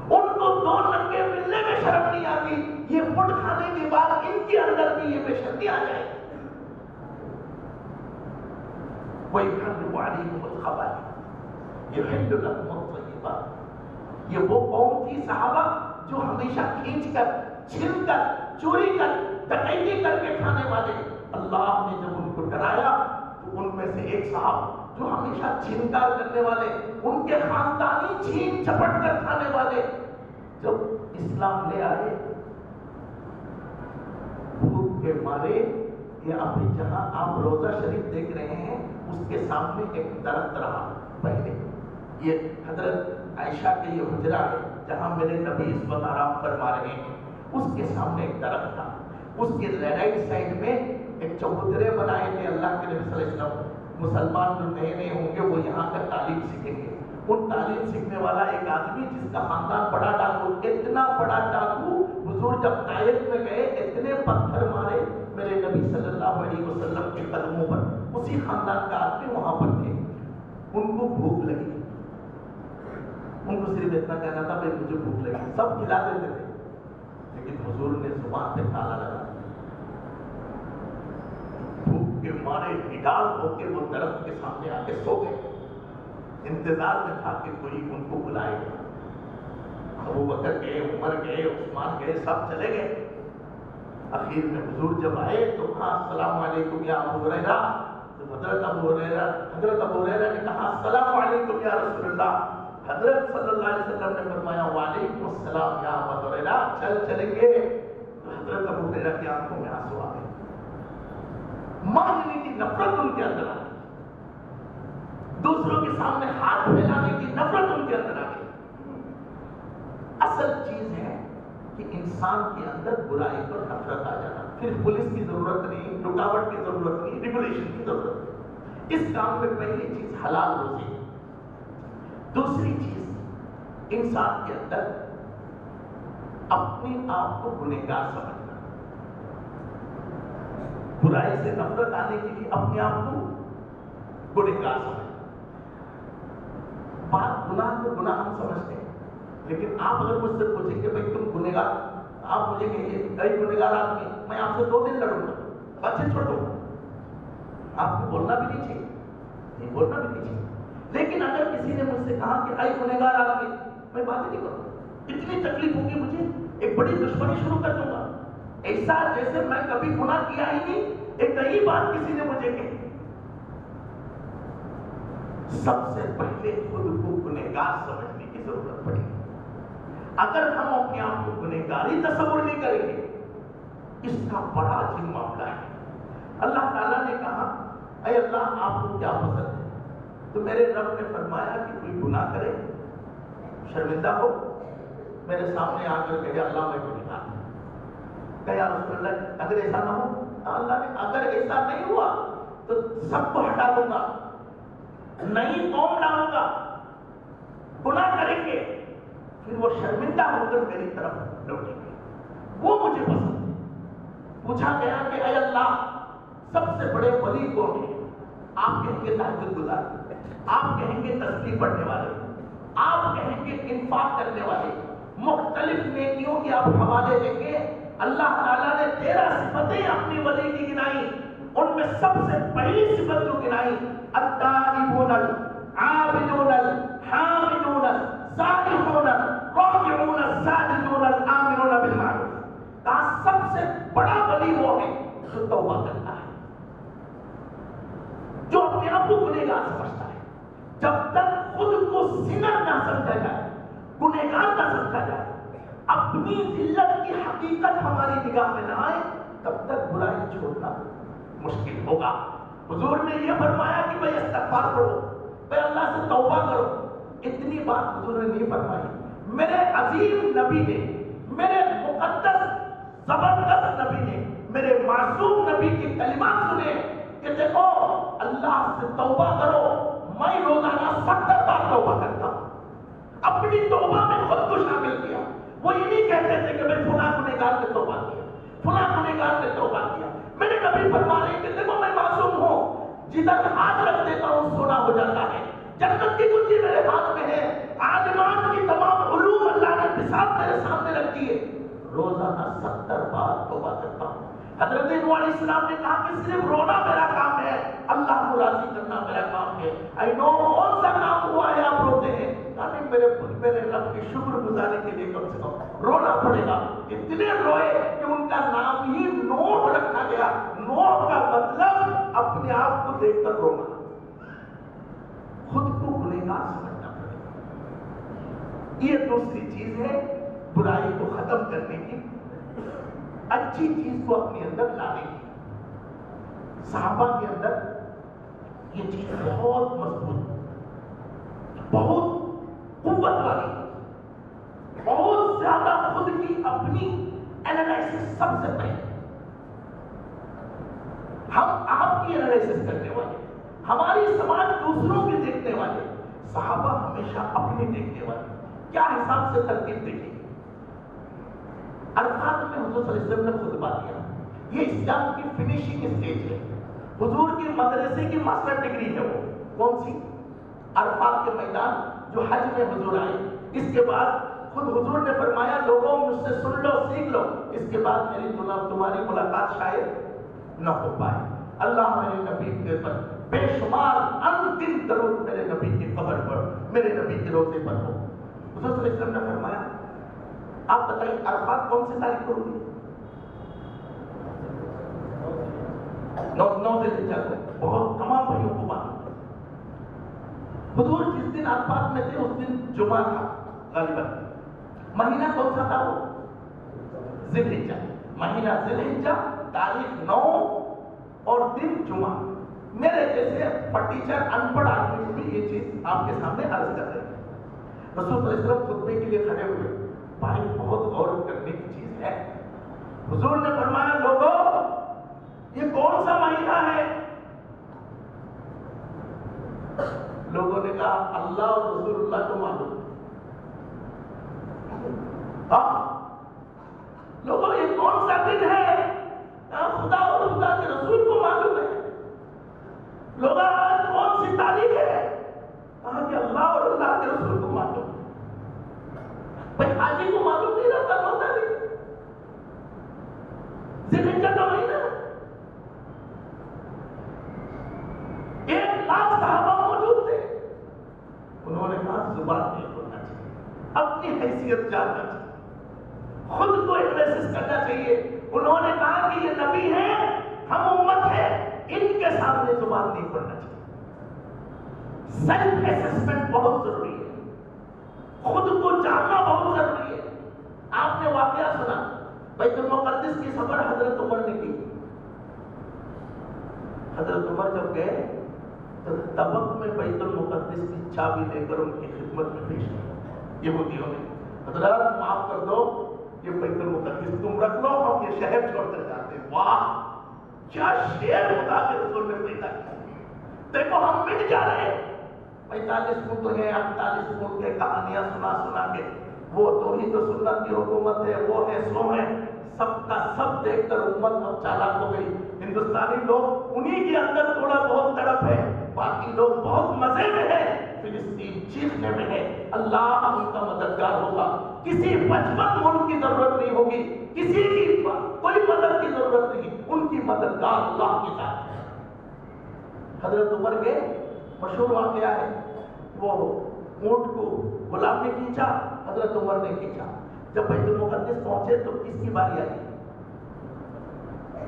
ان کو دو ننگے ملنے میں شرم نہیں آتی، یہ فوڈ کھانے کے بعد ان کے اندر بھی یہ بے شرمی آ جائے. وَيُحَرِّمُ عَلَيْكُمُ الْخَبَائِثَ يُحِلُّ لَكُمُ الطَّيِّبَاتِ. یہ وہ قوم تھی صحابہ جو ہمیشہ کھینچ کر، چھن کر، چوری کر، ڈکیتی کر کے کھانے والے. اللہ نے جب ان کو ڈرایا تو ان میں سے ایک صاحب جو ہمیشہ چھینکار کرنے والے، ان کے خاندانی چھین چپٹ کر کھانے والے، جب اسلام لے آئے بھوک کے مارے. یہ ابھی جہاں آپ روزہ شریف دیکھ رہے ہیں اس کے سامنے ایک درخت رہا پہلے. یہ حضرت عائشہ کے یہ حجرہ ہے جہاں میرے نبی اس وقت آرام فرما رہے ہیں. اس کے سامنے ایک درخت تھا. اس کے رائٹ سائڈ میں ایک چبوترے بنائے تھے. اللہ کے نبی صلی اللہ علیہ وسلم، مسلمان جو نئے نئے ہوں گے وہ یہاں کا تعلیم سیکھیں گے. ان تعلیم سیکھنے والا ایک آدمی جس کا خاندان بڑا ڈاکو، اتنا بڑا ڈاکو، حضور جب طائف میں گئے اتنے پتھر مارے میرے نبی صلی اللہ علیہ وسلم کے قدموں پر. اسی خاندان کا آدمی وہاں پر تھے. ان کو بھوک لگی، ان کو صرف اتنا کہنا تھا بھائی مجھے بھوک لگی. سب کھلا دیتے تھے لیکن حضور نے زبان پہ تالا لگا دیا. بھوک کے مارے نڈال ہو کے وہ درخت کے سامنے آ کے سو گئے. انتظار میں تھا کہ کوئی ان کو بلائے گا. ابو بکر گئے، عمر گئے، عثمان گئے، سب چلے گئے. اخیر میں حضور جب آئے تو کہا السلام علیکم یا ابو ہریرہ. تو حضرت ابو ہریرہ نے کہا السلام علیکم یا رسول اللہ. حضرت صلی اللہ علیہ وسلم نے فرمایا وعلیکم السلام یا ابو ہریرہ. چلیں گے. تو حضرت ابو ہریرہ کی آنکھوں میں آنسو آ گئے. مانگنے کی نفرت ان کے اندر آ گئی، دوسروں کے سامنے ہاتھ پھیلانے کی نفرت ان کے اندر آ گئی. اصل چیز ہے کہ انسان کے اندر برائی پر نفرت آ جانا. پھر پولیس کی ضرورت نہیں، رکاوٹ کی ضرورت نہیں، ریگولیشن کی ضرورت نہیں. اس کام میں پہلی چیز حلال روزی. دوسری چیز انسان کے اندر اپنے آپ کو گنہگار سمجھنا. برائی سے نفرت آنے کے لیے اپنے آپ کو گنہگار سمجھنا. بات گناہ کو گناہ ہم سمجھتے ہیں، لیکن آپ اگر مجھ سے پوچھیں کہ بھائی تم گنہگار، آپ مجھے کہیے کئی گنہگار آدمی، میں آپ سے 2 دن لڑوں گا، بچے چھوٹوں. آپ کو بولنا بھی نہیں چاہیے، نہیں بولنا بھی نہیں چاہیے. لیکن اگر کسی نے مجھ سے کہا کہ اے گنہگار آدمی، میں بات نہیں کروں گا. اتنی تکلیف ہوگی مجھے، ایک بڑی دشمنی شروع کر دوں گا، ایسا جیسے میں کبھی گناہ کیا ہی نہیں. ایک نئی بات کسی نے مجھے کہی. سب سے پہلے خود کو گنہگار سمجھنے کی ضرورت پڑے گی. اگر ہم اپنے آپ کو گنہگاری تصور نہیں کریں گے، اس کا بڑا عظیم معاملہ ہے. اللہ تعالیٰ نے کہا اے اللہ آپ کو کیا پسند ہے؟ تو میرے رب نے فرمایا کہ کوئی گناہ کرے، شرمندہ ہو، میرے سامنے آ کر کہے اللہ میں گنہگار ہوں. کہ یا رسول اللہ اگر ایسا نہ ہو، اللہ نے اگر ایسا نہیں ہوا تو سب کو ہٹا دوں گا، نئی قوم لاؤں گا. گناہ کریں گے پھر وہ شرمندہ ہو کر میری طرف لوٹیں گے، وہ مجھے پسند ہے. پوچھا گیا کہ اے اللہ سب سے بڑے ولی کون ہیں؟ آپ کہیں گے تہجد گزار، آپ کہیں گے تسبیح پڑھنے والے، آپ کہیں گے انفاق کرنے والے، مختلف نیکیوں کے آپ حوالے دیں گے. اللہ تعالیٰ نے 13 صفتیں اپنی ولی کی گنائی. ان میں سب سے پہلی صفت جو گنائی التائبون العابدون الحامدون السائحون الراکعون الساجدون الآمرون بالمعروف. سمجھتا ہے. جب تک خود کو سنر نہ سمجھا جائے, گنہگار نہ سمجھا جائے, اپنی ذلت کی حقیقت ہماری نگاہ میں نہ آئے, تب تک برائی چھوڑنا مشکل ہوگا. حضور نے یہ فرمایا کہ بھائی استغفار کرو, بھائی اللہ سے توبہ کرو. اتنی بات حضور نے نہیں فرمائی. میرے عظیم نبی نے, میرے مقدس زبردست نبی نے, میرے معصوم نبی کے کلمات سنے کہ دیکھو اللہ سے توبہ کرو. میں روزانہ 70 بار توبہ کرتا ہوں. اپنی توبہ میں خود کو شامل کیا. وہ یہ نہیں کہتے تھے کہ بھائی فلاں گنہگار نے توبہ کیا, فلاں گنہگار نے توبہ کیا. میرے نبی فرما رہے ہیں کہ دیکھو میں معصوم ہوں, جدھر ہاتھ رکھ دیتا ہوں سونا ہو جاتا ہے. جنت کی کنجی میرے ہاتھ میں ہے. عالمان کی تمام علوم اللہ نے بساط میرے سامنے رکھ دیے. روزانہ 70 بار توبہ کرتا ہوں. حضرت نوح علیہ السلام نے کہا کہ صرف رونا میرا کام ہے, اللہ کو راضی کرنا میرا کام ہے. I know کون سا کام ہوا ہے آپ روتے ہیں, میرے رب کی شکر گزاری کے لیے کم سے کم رونا پڑے گا. اتنے روئے کہ ان کا نام ہی نوح رکھا گیا. نوح کا مطلب اپنے آپ کو دیکھ کر رونا, خود کو گنہگار سمجھنا پڑے گا. یہ دوسری چیز ہے برائی کو ختم کرنے کی, اچھی چیز کو اپنے اندر لانے کی. صحابہ کے اندر یہ چیز بہت مضبوط, بہت قوت والی, بہت زیادہ خود کی اپنی اینالائسس. سب سے پہلے ہم آپ کی اینالائسس کرنے والے, ہماری سماج دوسروں کے دیکھنے والے. صحابہ ہمیشہ اپنے دیکھنے والے. کیا حساب سے ترتیب دیکھیں. عرفات میں حضور صلی اللہ علیہ وسلم نے خطبہ دیا. یہ اسلام کی فنیشنگ اسٹیج ہے. حضور کی مدرسے کی ماسٹر ڈگری ہے. وہ کون سی؟ عرفات کے میدان جو حج میں حضور آئے. اس کے بعد خود حضور نے فرمایا لوگوں مجھ سے سن لو, سیکھ لو, اس کے بعد میری تمہاری ملاقات شاید نہ ہو پائے. اللہ میرے نبی کے پر بے شمار انتم درود میرے نبی کی قبر پر, میرے نبی کے روضے پر ہو. حضور صلی اللہ علیہ وسلم نے فرمایا آپ بتائیے عرفات کون سی تاریخ کو ہوگی؟ 9 ذی الحجہ کو. بہت تمام بھائیوں کو معلوم ہے. حضور جس دن عرفات میں تھے اس دن جمعہ تھا غالباً. مہینہ کون سا تھا؟ وہ ذی الحجہ. مہینہ ذی الحجہ, تاریخ 9 اور دن جمعہ. میرے جیسے ٹیچر ان پڑھ آدمی کو بھی یہ چیز آپ کے سامنے عرض کر رہے ہیں. رسول صلی اللہ علیہ وسلم خطبے کے لیے کھڑے ہوئے. بھائی بہت غور کرنے کی چیز ہے. حضور نے فرمایا لوگوں یہ کون سا مہینہ ہے؟ لوگوں نے کہا اللہ اور رسول اللہ کو معلوم. لوگوں یہ کون سا دن ہے؟ خدا اور خدا کے رسول کو معلوم ہے. لوگوں آج کون سی تاریخ ہے؟ کہا کہ اللہ اور اللہ کے رسول کو معلوم. بھائی حاجی کو معلوم نہیں رہتا ہوتا نہیں. ذی الحجہ کا مہینہ 1 لاکھ صحابہ موجود تھے. انہوں نے کہا زبان نہیں کھولنا چاہیے, اپنی حیثیت جاننا چاہیے, خود کو ایڈریس کرنا چاہیے. انہوں نے کہا کہ یہ نبی ہیں, ہم امت ہیں, ان کے سامنے زبان نہیں کھولنا چاہیے. سیلف اسسمنٹ بہت ضروری ہے, خود کو جاننا بہت ضروری ہے. آپ نے واقعہ سنا بیت المقدس کی سفر حضرت عمر نے کی. حضرت عمر جب گئے تو طبق میں بیت المقدس کی چابی لے کر ان کی خدمت میں پیش کی. یہودیوں نے حضرت معاف کر دو, یہ بیت المقدس تم رکھ لو, ہم یہ شہر چھوڑ کر جاتے. واہ کیا شعر خدا کے رسول نے پیدا کیا. دیکھو ہم مٹ جا رہے ہیں. 45 فٹ ہے, 48 فٹ کے کہانیاں سنا کے, وہ توحید و سنت کی حکومت ہے, وہ ہے سو ہے, سب کا سب دیکھ کر امت اب چالاک ہو گئی. ہندوستانی لوگ انہی کے اندر تھوڑا بہت تڑپ ہے, باقی لوگ بہت مزے میں ہیں. فلسطین چیخنے میں ہے, اللہ ان کا مددگار ہوگا. کسی 55 ملک کی ضرورت نہیں ہوگی, کسی کی کوئی مدد کی ضرورت نہیں, ان کی مددگار اللہ کی ذات ہے. حضرت عمر کے مشہور واقعہ ہے, وہ اونٹ کو غلام نے کھینچا, حضرت عمر نے کھینچا. جب بیت المقدس پہنچے تو کس کی باری آئی؟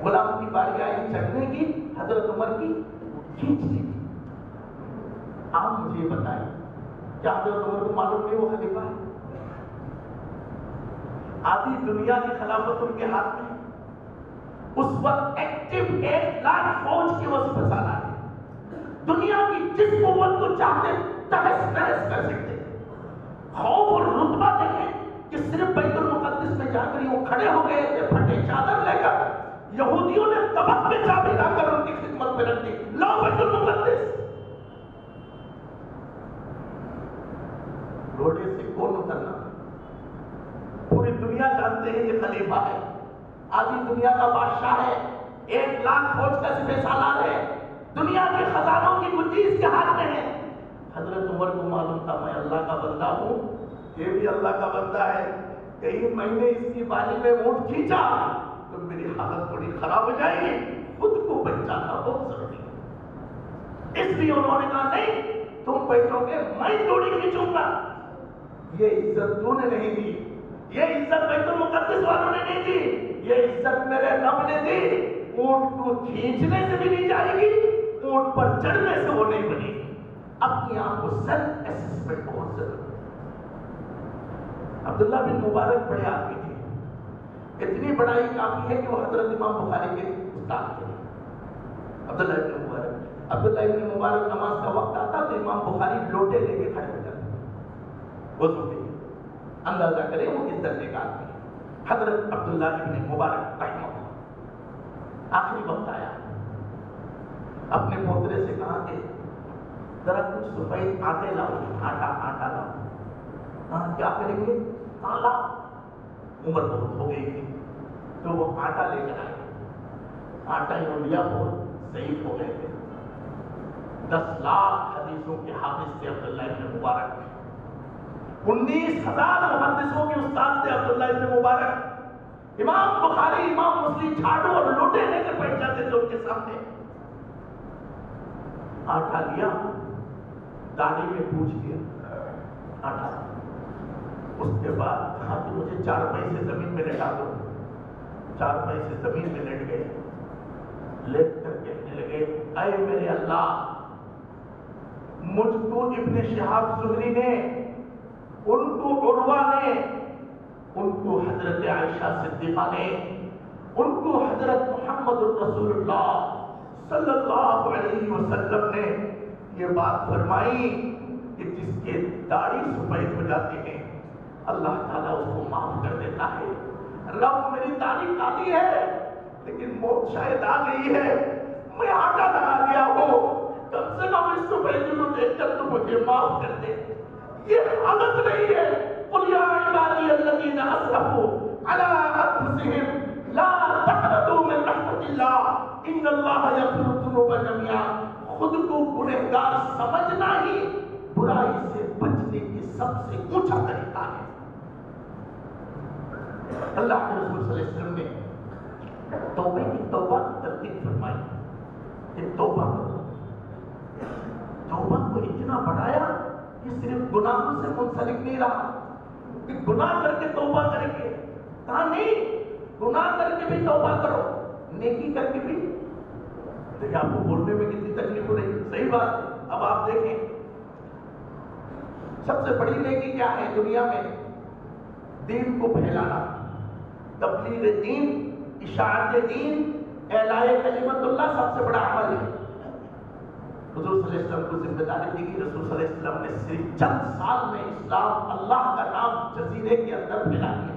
غلام کی باری آئی چڑھنے کی, حضرت عمر کی کھینچنے کی. آپ مجھے یہ بتائیں، کیا حضرت عمر کو معلوم نہیں وہ خلیفہ ہے؟ آدھی دنیا کی خلافت ان کے ہاتھ میں ہے۔ اس وقت ایکٹیو 1 لاکھ فوج کے وہ سپہ سالار ہے، دنیا کی جس قوت کو چاہتے تہس نہس کر سکتے تھے۔ خوف اور رتبہ دیکھیں کہ صرف بیت المقدس میں جا کر وہ کھڑے ہو گئے تھے پھٹے چادر لے کر، یہودیوں نے تبت میں چابی لا کر ان کی خدمت میں رکھ دی، لاؤ بیت المقدس۔ گھوڑے سے کون اترنا؟ پوری دنیا جانتے ہیں یہ خلیفہ ہے، آدھی دنیا کا بادشاہ ہے، 1 لاکھ فوج کا سپہ سالار ہے، دنیا کے خزانوں کی کنجی اس کے ہاتھ میں ہے۔ حضرت عمر کو معلوم تھا میں اللہ کا بندہ ہوں، یہ بھی اللہ کا بندہ ہے، کئی مہینے اس کی بالی میں اونٹ کھینچا تو میری حالت بڑی خراب ہو جائے گی، خود کو بچانا بہت ضروری ہے۔ اس لیے انہوں نے کہا نہیں تم بیٹھو گے میں توڑی کھینچوں گا۔ یہ عزت تو نے نہیں دی، یہ عزت بیت المقدس والوں نے نہیں دی، یہ عزت میرے رب نے دی۔ اونٹ کو کھینچنے سے بھی نہیں جائے گی، اونٹ پر چڑھنے سے وہ نہیں بنے گی۔ اپنی آپ کو سیلف اسسمنٹ بہت ضروری ہے۔ عبداللہ بن مبارک بڑے آدمی تھے، اتنی بڑائی کافی ہے کہ وہ حضرت امام بخاری کے استاد تھے۔ عبداللہ ابن مبارک نماز کا وقت آتا تو امام بخاری لوٹے لے کے کھڑے ہو جاتے، وضو کے لیے۔ اندازہ کریں وہ کس درجے کا آدمی ہے۔ حضرت عبداللہ ابن مبارک رحمہ اللہ آخری وقت آیا، اپنے پوترے سے کہا کہ ذرا کچھ سفید آٹے لاؤ، آٹا لاؤ۔ کہا کیا کریں گے؟ کہا لاؤ۔ عمر بہت ہو گئی تھی تو وہ آٹا لے کر آئے، آٹا ہی لیا، بہت ضعیف ہو گئے تھے۔ 10 لاکھ حدیثوں کے حافظ تھے عبداللہ ابن مبارک، 19,000 محدثوں کے استاد تھے عبداللہ ابن مبارک۔ امام بخاری امام مسلم جھاڑو اور لوٹے لے کر بیٹھ جاتے تھے ان کے سامنے۔ آٹا لیا، داڑھی میں پوچھ لیا آٹا، اس کے بعد کہا کہ مجھے 4 پیسے زمین میں لٹا دو۔ 4 پیسے زمین میں لٹ گئے، لیٹ کر کہنے لگے اے میرے اللہ، مجھ کو ابن شہاب زہری نے، ان کو عروہ نے، ان کو حضرت عائشہ صدیقہ نے، ان کو حضرت محمد رسول اللہ صلی اللہ علیہ وسلم نے یہ بات فرمائی کہ جس کے داڑھی سفید ہو جاتے ہیں اللہ تعالیٰ اس کو معاف کر دیتا ہے۔ رب میری داڑھی کالی ہے لیکن موت شاید آ گئی ہے، میں آٹا لگا لیا ہوں، کم سے کم اس سفید کو دیکھ کر تو مجھے معاف کر دے۔ یہ حالت نہیں ہے۔ قل یا عبادی الذین اسرفوا علی انفسہم لا تقنطوا من رحمت اللہ ان اللہ یغفر الذنوب جميعا۔ خود کو گنہگار سمجھنا ہی برائی سے بچنے کی سب سے اونچا طریقہ ہے۔ اللہ کے رسول صلی اللہ علیہ وسلم نے توبہ کی ترتیب فرمائی کہ توبہ کرو۔ توبہ کو اتنا بڑھایا کہ صرف گناہوں سے منسلک نہیں رہا کہ گناہ کر کے توبہ کریں گے، کہا نہیں، گناہ کر کے بھی توبہ کرو، نیکی کر کے بھی۔ دیکھیں آپ کو بولنے میں کتنی تکلیف ہو رہی ہے، صحیح بات ہے۔ اب آپ دیکھیں سب سے بڑی نیکی کیا ہے دنیا میں؟ دین کو پھیلانا، تبلیغ دین، اشاعت دین، اعلاء کلمت اللہ سب سے بڑا عمل ہے۔ حضور صلی اللہ علیہ وسلم کو ذمہ داری دی کہ رسول صلی اللہ علیہ وسلم نے صرف چند سال میں اسلام، اللہ کا نام جزیرے کے اندر پھیلا دیا۔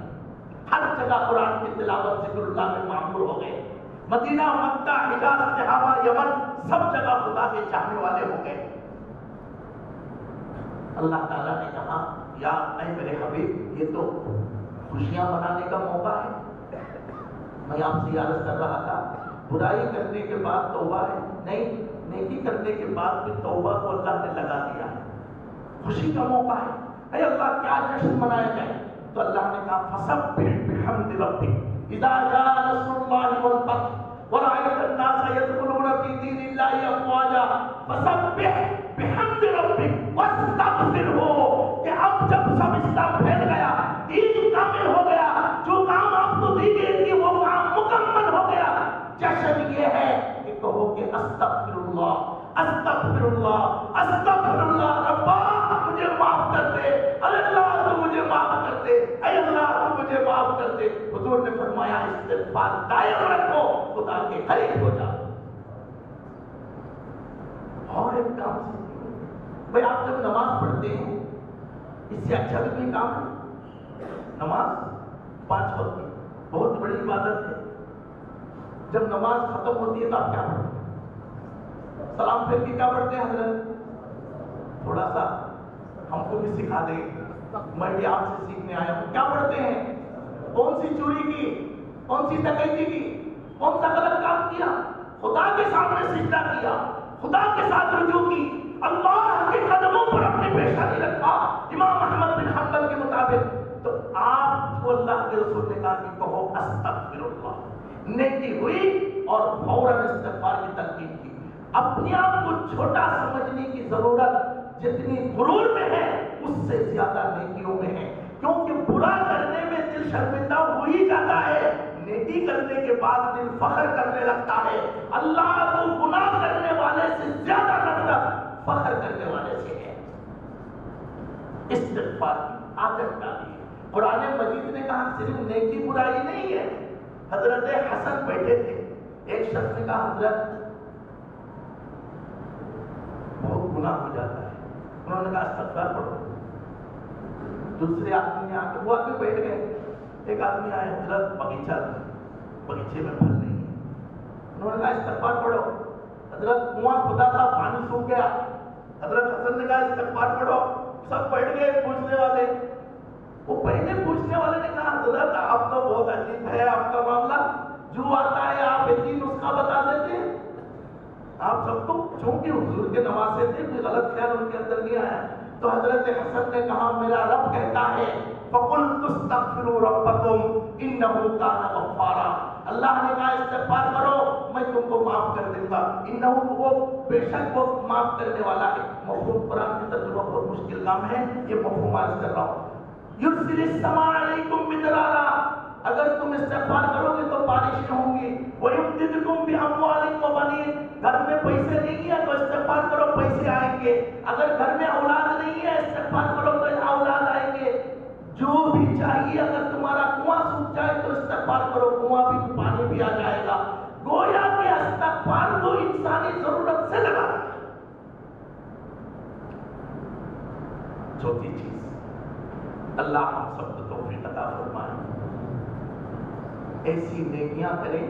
ہر جگہ قرآن کی تلاوت ذکر اللہ میں معمور ہو گئے۔ مدینہ، مکہ، حجاز، صحابہ، یمن سب جگہ خدا کے چاہنے والے ہو گئے۔ اللہ تعالیٰ نے کہا یا اے میرے حبیب، یہ تو خوشیاں منانے کا موقع ہے۔ میں آپ سے عرض کر رہا تھا برائی کرنے کے بعد توبہ ہے، نہیں، نیکی کرنے کے بعد بھی توبہ کو اللہ نے لگا دیا ہے، خوشی کا موقع ہے۔ اے اللہ کیا جشن منایا جائے؟ تو اللہ نے کہا فسبح بحمد ربک اذا جاء نصر اللہ والفتح ورأیت الناس يدخلون فی دین اللہ افواجا فسبح بحمد ربک واستغفرہ۔ کہ اب جب سب اسلام پھیل گیا، دین کامل ہو گیا، جو کام آپ کو دی گئی تھی وہ کام مکمل ہو گیا، جشن یہ ہے کہ کہو کہ استغفر اللہ، استغفر اللہ، استغفر کرتے, اے اللہ تو مجھے معاف کر دے. حضور نے فرمایا استغفار دائم رکھو, خدا کے قریب ہو جاؤ. اور ایک کام سیکھیے بھائی, آپ جب نماز پڑھتے ہیں اس سے اچھا بھی کوئی کام ہے. نماز 5 وقت کی بہت بڑی عبادت ہے. جب نماز ختم ہوتی ہے تو آپ کیا پڑھتے ہیں؟ سلام پھیر کے کیا پڑھتے ہیں حضرت؟ تھوڑا سا ہم کو بھی سکھا دیں, میں بھی آپ سے سیکھنے آیا ہوں. کیا پڑھتے ہیں؟ کون سی چوری کی, کون سی ڈکیتی کی, کون سا غلط کام کیا, خدا کے سامنے سجدہ کیا, خدا کے ساتھ رجوع کی, اللہ کے قدموں پر اپنے پیشانی رکھا امام احمد بن حنبل کے مطابق, تو آپ کو اللہ کے رسول نے کہا کہ کہو استغفر اللہ. نیکی ہوئی اور فوراً استغفار کی تلقین کی. اپنے آپ کو چھوٹا سمجھنے کی ضرورت جتنی غرور میں ہے اس سے زیادہ نیکیوں میں ہے, کیونکہ برا کرنے میں دل شرمندہ ہو ہی جاتا ہے, نیکی کرنے کے بعد دل فخر کرنے لگتا ہے. اللہ کو گناہ کرنے والے سے زیادہ نفرت فخر کرنے والے سے ہے. استغفار کی عادت ڈالی. قرآن مجید نے کہا صرف نیکی برائی نہیں ہے. حضرت حسن بیٹھے تھے, ایک شخص نے کہا حضرت بہت گناہ ہو جاتا ہے. انہوں نے کہا استغفار پڑھو. دوسرے آدمی نے آ کے, وہ آدمی بیٹھ گئے. ایک آدمی آئے, حضرت بغیچے میں پھل نہیں ہے. انہوں نے کہا استغفار پڑھو. حضرت کنواں کھدا تھا, پانی سوکھ گیا. حضرت حسن نے کہا استغفار پڑھو. سب بیٹھ گئے پوچھنے والے. وہ پہلے پوچھنے والے نے کہا حضرت آپ تو بہت عجیب ہے آپ کا معاملہ, جو آتا ہے آپ ایک ہی نسخہ بتا دیتے ہیں. آپ سب تو چونکہ حضور کے نواسے تھے, کوئی غلط خیال ان کے اندر نہیں آیا. تو حضرت حسن نے کہا میرا رب کہتا ہے فَقُلْتُ اسْتَغْفِرُوا رَبَّكُمْ إِنَّهُ كَانَ غَفَّارًا. اللہ نے کہا استغفار کرو میں تم کو معاف کر دوں گا. انہو, وہ بے شک وہ معاف کرنے والا ہے. مفہوم قرآن کی ترجمہ بہت مشکل کام ہے, یہ مفہوم عرض کر رہا ہوں. یرسل السماء علیکم مدرارا, اگر تم استغفار کرو گے تو بارشیں ہوں گی. وَيُمْدِدْكُمْ بِأَمْوَالٍ وَبَنِينَ, گھر میں پیسے نہیں ہے تو استغفار کرو پیسے آئیں گے. اگر گھر میں اولاد نہیں ہے استغفار کرو تو اولاد آئیں گے. جو بھی چاہیے, اگر تمہارا کنواں سوکھ جائے تو استغفار کرو, کنواں بھی پانی بھی آ جائے گا. گویا کہ استغفار کو انسانی ضرورت سے لگا. چوتھی چیز, اللہ ہم سب کو توفیق عطا فرمائے, ایسی نیکیاں کریں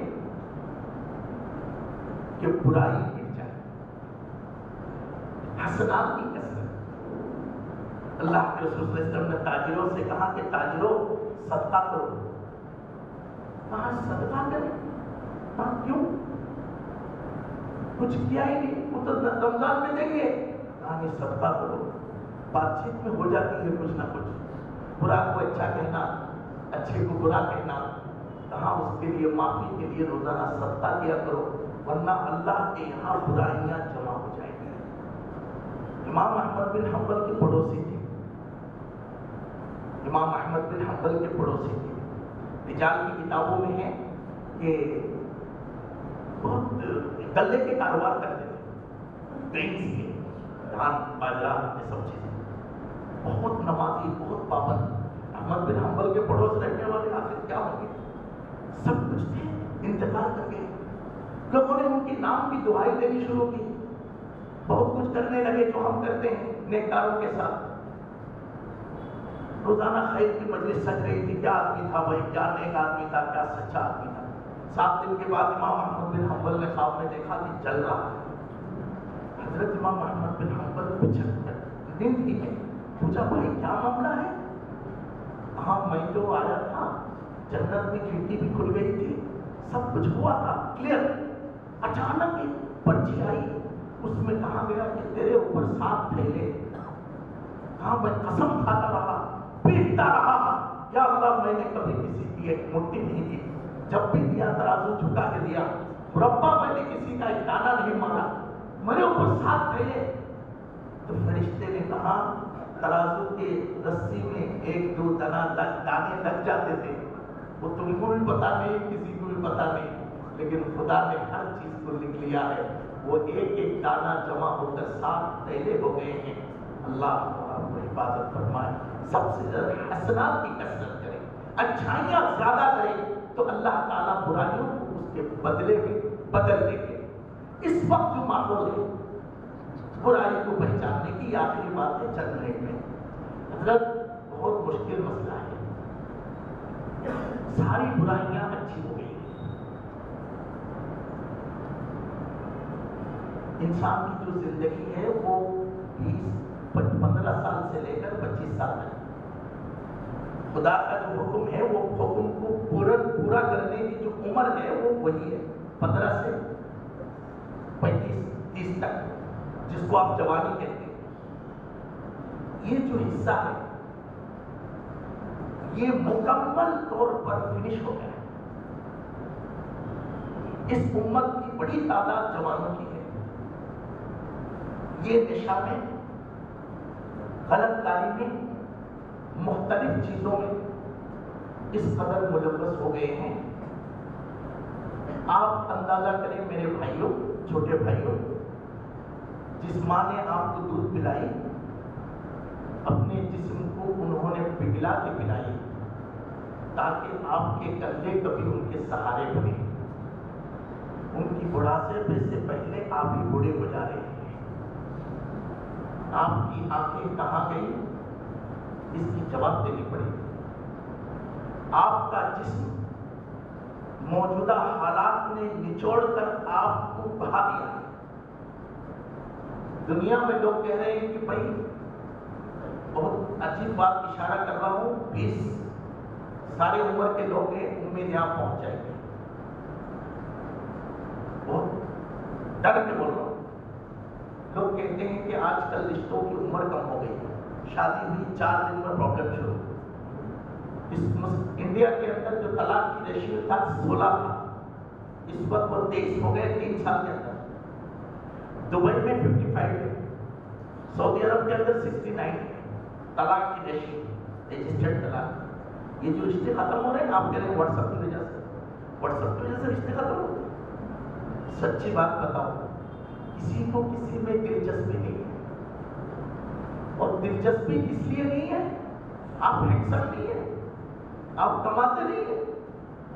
کہ برائی مٹ جائے. حسنات کی کثرت. اللہ کے رسول صلی اللہ علیہ وسلم نے تاجروں سے کہا کہ تاجروں صدقہ کرو. کہا صدقہ کریں؟ کہا کیوں؟ کچھ کیا ہی نہیں, وہ تو رمضان میں دیں گے. کہا نہیں صدقہ کرو. بات چیت میں ہو جاتی ہے کچھ نہ کچھ, برا کو اچھا کہنا, اچھے کو برا کہنا. کہاں اس کے لیے معافی کے لیے روزانہ صدقہ کیا کرو, ورنہ اللہ کے یہاں برائیاں جمع ہو جائیں گی. امام احمد بن حنبل کے پڑوسی تھے. امام احمد بن حنبل کے پڑوسی تھے. رجال کی کتابوں میں ہے کہ بہت غلے کے کاروبار کرتے تھے, گرینز کے, دھان باجرہ یہ سب چیزیں. بہت نمازی, بہت پابند. احمد بن حنبل کے پڑوس رہنے والے آخر کیا ہوں گے, سب کچھ تھے, انتقال کر گئے. لوگوں نے ان کے نام کی دعائیں دینی شروع کی, بہت کچھ کرنے لگے جو ہم کرتے ہیں نیکاروں کے ساتھ. روزانہ خیر کی مجلس سج رہی تھی, کیا آدمی تھا بھائی, کیا نیک آدمی تھا, کیا سچا آدمی تھا. 7 دن کے بعد امام احمد بن حنبل نے خواب میں دیکھا کہ جل رہا ہے. حضرت امام احمد بن حنبل پچھل نیند کی ہے, پوچھا بھائی کیا معاملہ ہے؟ ہاں میں تو آیا تھا, جنت میں کھڑکی بھی کھل گئی تھی, سب کچھ ہوا تھا کلیئر. اچانک ایک پرچی آئی, اس میں کہا گیا کہ تیرے اوپر 7 پھیلے. ہاں میں قسم کھاتا رہا, پیٹتا رہا, یا اللہ میں نے کبھی کسی کی ایک مٹھی نہیں دی, جب بھی دیا ترازو جھکا کے دیا, مربع میں نے کسی کا ایک دانہ نہیں مارا, میرے اوپر 7 پھیلے. تو فرشتے نے کہا ترازو کے رسی میں 1-2 دانے لگ جاتے تھے, وہ تم کو بھی پتا نہیں, کسی کو بھی پتا نہیں, لیکن خدا نے ہر چیز کو لکھ لیا ہے. وہ ایک ایک دانہ جمع ہو کر 7 پھیلے ہو گئے ہیں. اللہ ہم کو حفاظت فرمائے. سب سے زیادہ حسنات کی کثرت کریں, اچھائیاں زیادہ کریں تو اللہ تعالیٰ برائیوں کو اس کے بدلے میں بدل دیں گے. اس وقت جو ماحول ہے برائی کو پہچاننے کی آخری بات ہے چند منٹ میں. حضرت بہت مشکل مسئلہ ہے, ساری برائیاں اچھی ہو گئی. انسان کی جو زندگی ہے وہ 15 سال سے لے کر 25 سال تک, خدا کا جو حکم ہے وہ حکم کو پورا کرنے کی جو عمر ہے وہ وہی ہے 15 سے 35-30 تک, جس کو آپ جوانی کہتے ہیں. یہ جو حصہ ہے یہ مکمل طور پر فنش ہو گیا ہے. اس امت کی بڑی تعداد جوانوں کی ہے. یہ نشہ میں, غلط کاری میں, مختلف چیزوں میں اس قدر ملوث ہو گئے ہیں. آپ اندازہ کریں میرے بھائیوں, چھوٹے بھائیوں, جس ماں نے آپ کو دودھ پلائی, اپنے جسم کو انہوں نے پگھلا کے پلائی تاکہ آپ کے کندھے کبھی ان کے سہارے بنے. ان کی بڑھاپے سے پہلے آپ ہی بوڑھے ہو جا رہے ہیں. آپ کی آنکھیں کہاں گئی اس کی جواب دینی پڑے گی. آپ کا جسم موجودہ حالات نے نچوڑ کر آپ کو بہا دیا ہے. دنیا میں لوگ کہہ رہے ہیں کہ بھائی بہت عجیب بات اشارہ کر رہا ہوں, 20 سارے عمر کے لوگ ہیں, امید یہاں پہنچ جائیں گے. بہت ڈر کے بول رہا ہوں. لوگ کہتے ہیں کہ آج کل رشتوں کی عمر کم ہو گئی, شادی ہوئی 4 دن میں پرابلم شروع. انڈیا کے اندر جو طلاق کی ریشیو تھا 16 تھا, اس وقت وہ 23 ہو گئے 3 سال کے اندر. دبئی میں 55 ہے, سعودی عرب کے اندر 69 ہے طلاق کی ریشیو, رجسٹرڈ طلاق. یہ جو رشتے ختم ہو رہے ہیں, آپ کہہ رہے ہیں واٹس ایپ کی وجہ سے, واٹس ایپ کی وجہ سے رشتے ختم ہو رہے ہیں. سچی بات بتاؤ, کسی کو کسی میں دلچسپی نہیں ہے. اور دلچسپی اس لیے نہیں ہے آپ ہینڈسم نہیں ہے, آپ کماتے نہیں ہیں,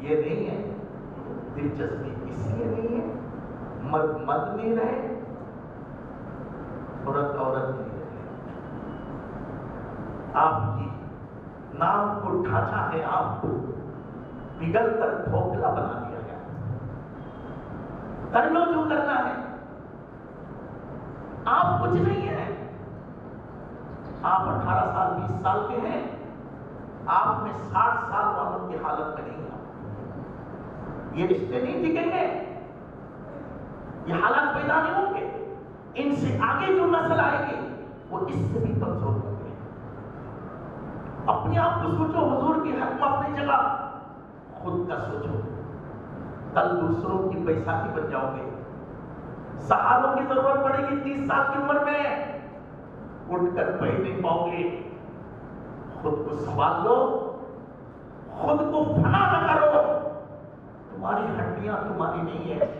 یہ نہیں ہے. دلچسپی اس لیے نہیں ہے مرد مرد نہیں رہے, عورت عورت نہیں رہے. آپ کی نام کو ڈھانچہ ہے, آپ کو پگھل کر کھوکھلا بنا دیا گیا. کر لو جو کرنا ہے, آپ کچھ نہیں ہیں. آپ 18 سال 20 سال کے ہیں, آپ میں 60 سال والوں کی حالت میں نہیں ہیں. یہ رشتے نہیں ٹکیں گے, یہ حالات پیدا نہیں ہوں گے. ان سے آگے جو نسل آئے گی وہ اس سے بھی کمزور ہوں گے. اپنے آپ کو سوچو, حضور کی حق میں اپنی جگہ, خود کا سوچو. کل دوسروں کی بیساکھی بن جاؤ گے. سہاروں کی ضرورت پڑے گی 30 سال کی عمر میں, اٹھ کر بیٹھ نہیں پاؤ گے. خود کو سنبھال لو, خود کو فنا نہ کرو. تمہاری ہڈیاں تمہاری نہیں ہے.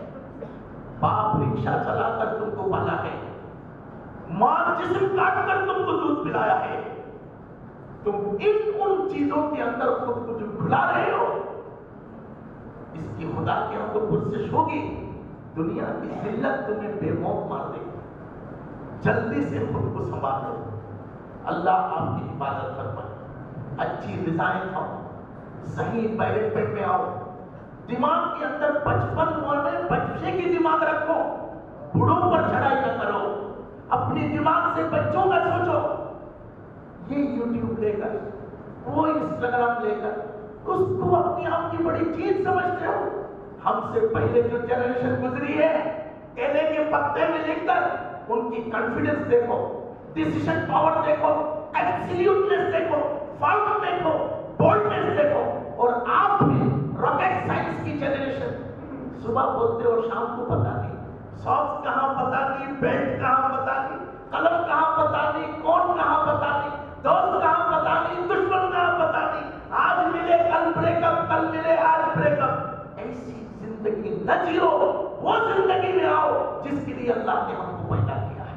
باپ رکشہ چلا کر تم کو پالا ہے, ماں جسم کاٹ کر تم کو دودھ پلایا ہے. تم ان چیزوں کے اندر خود کو جو بھلا رہے ہو, اس کی خدا کے ہم کو پرسش ہوگی. دنیا کی ذلت تمہیں بے موت مار دے گی. جلدی سے خود کو سنبھالو. اللہ آپ کی حفاظت فرمائے. اچھی غذائیں کھاؤ, صحیح بیلنس میں آؤ. دماغ کے اندر بچپن میں بچے کی دماغ رکھو, بوڑھوں پر چڑھائی نہ کرو. اپنی دماغ سے بچوں کا سوچو. یہ یوٹیوب لے کر, وہ انسٹاگرام لے کر اس کو اپنی آپ کی بڑی چیز سمجھتے ہو. ہم سے پہلے جو جنریشن گزری ہے, کیلے کے پتے میں لکھ کر ان کی کانفیڈنس دیکھو, ڈیسیشن پاور دیکھو, ایبسلیوٹنس دیکھو, فاؤنڈ دیکھو, بولڈنس دیکھو. اور آپ بھی راکٹ سائنس کی جنریشن, صبح بولتے ہو شام کو پتا نہیں, ساکس کہاں پتا نہیں, بیلٹ کہاں پتا نہیں, قلم کہاں پتا نہیں, کون کہاں پتا نہیں, دوست کہاں پتا نہیں, دشمن کہاں پتا نہیں. آج ملے کل بریک اپ, کل ملے آج بریک اپ. ایسی زندگی نہ جیو, وہ زندگی میں آؤ جس کے لیے اللہ نے ہم کو پیدا کیا ہے.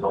100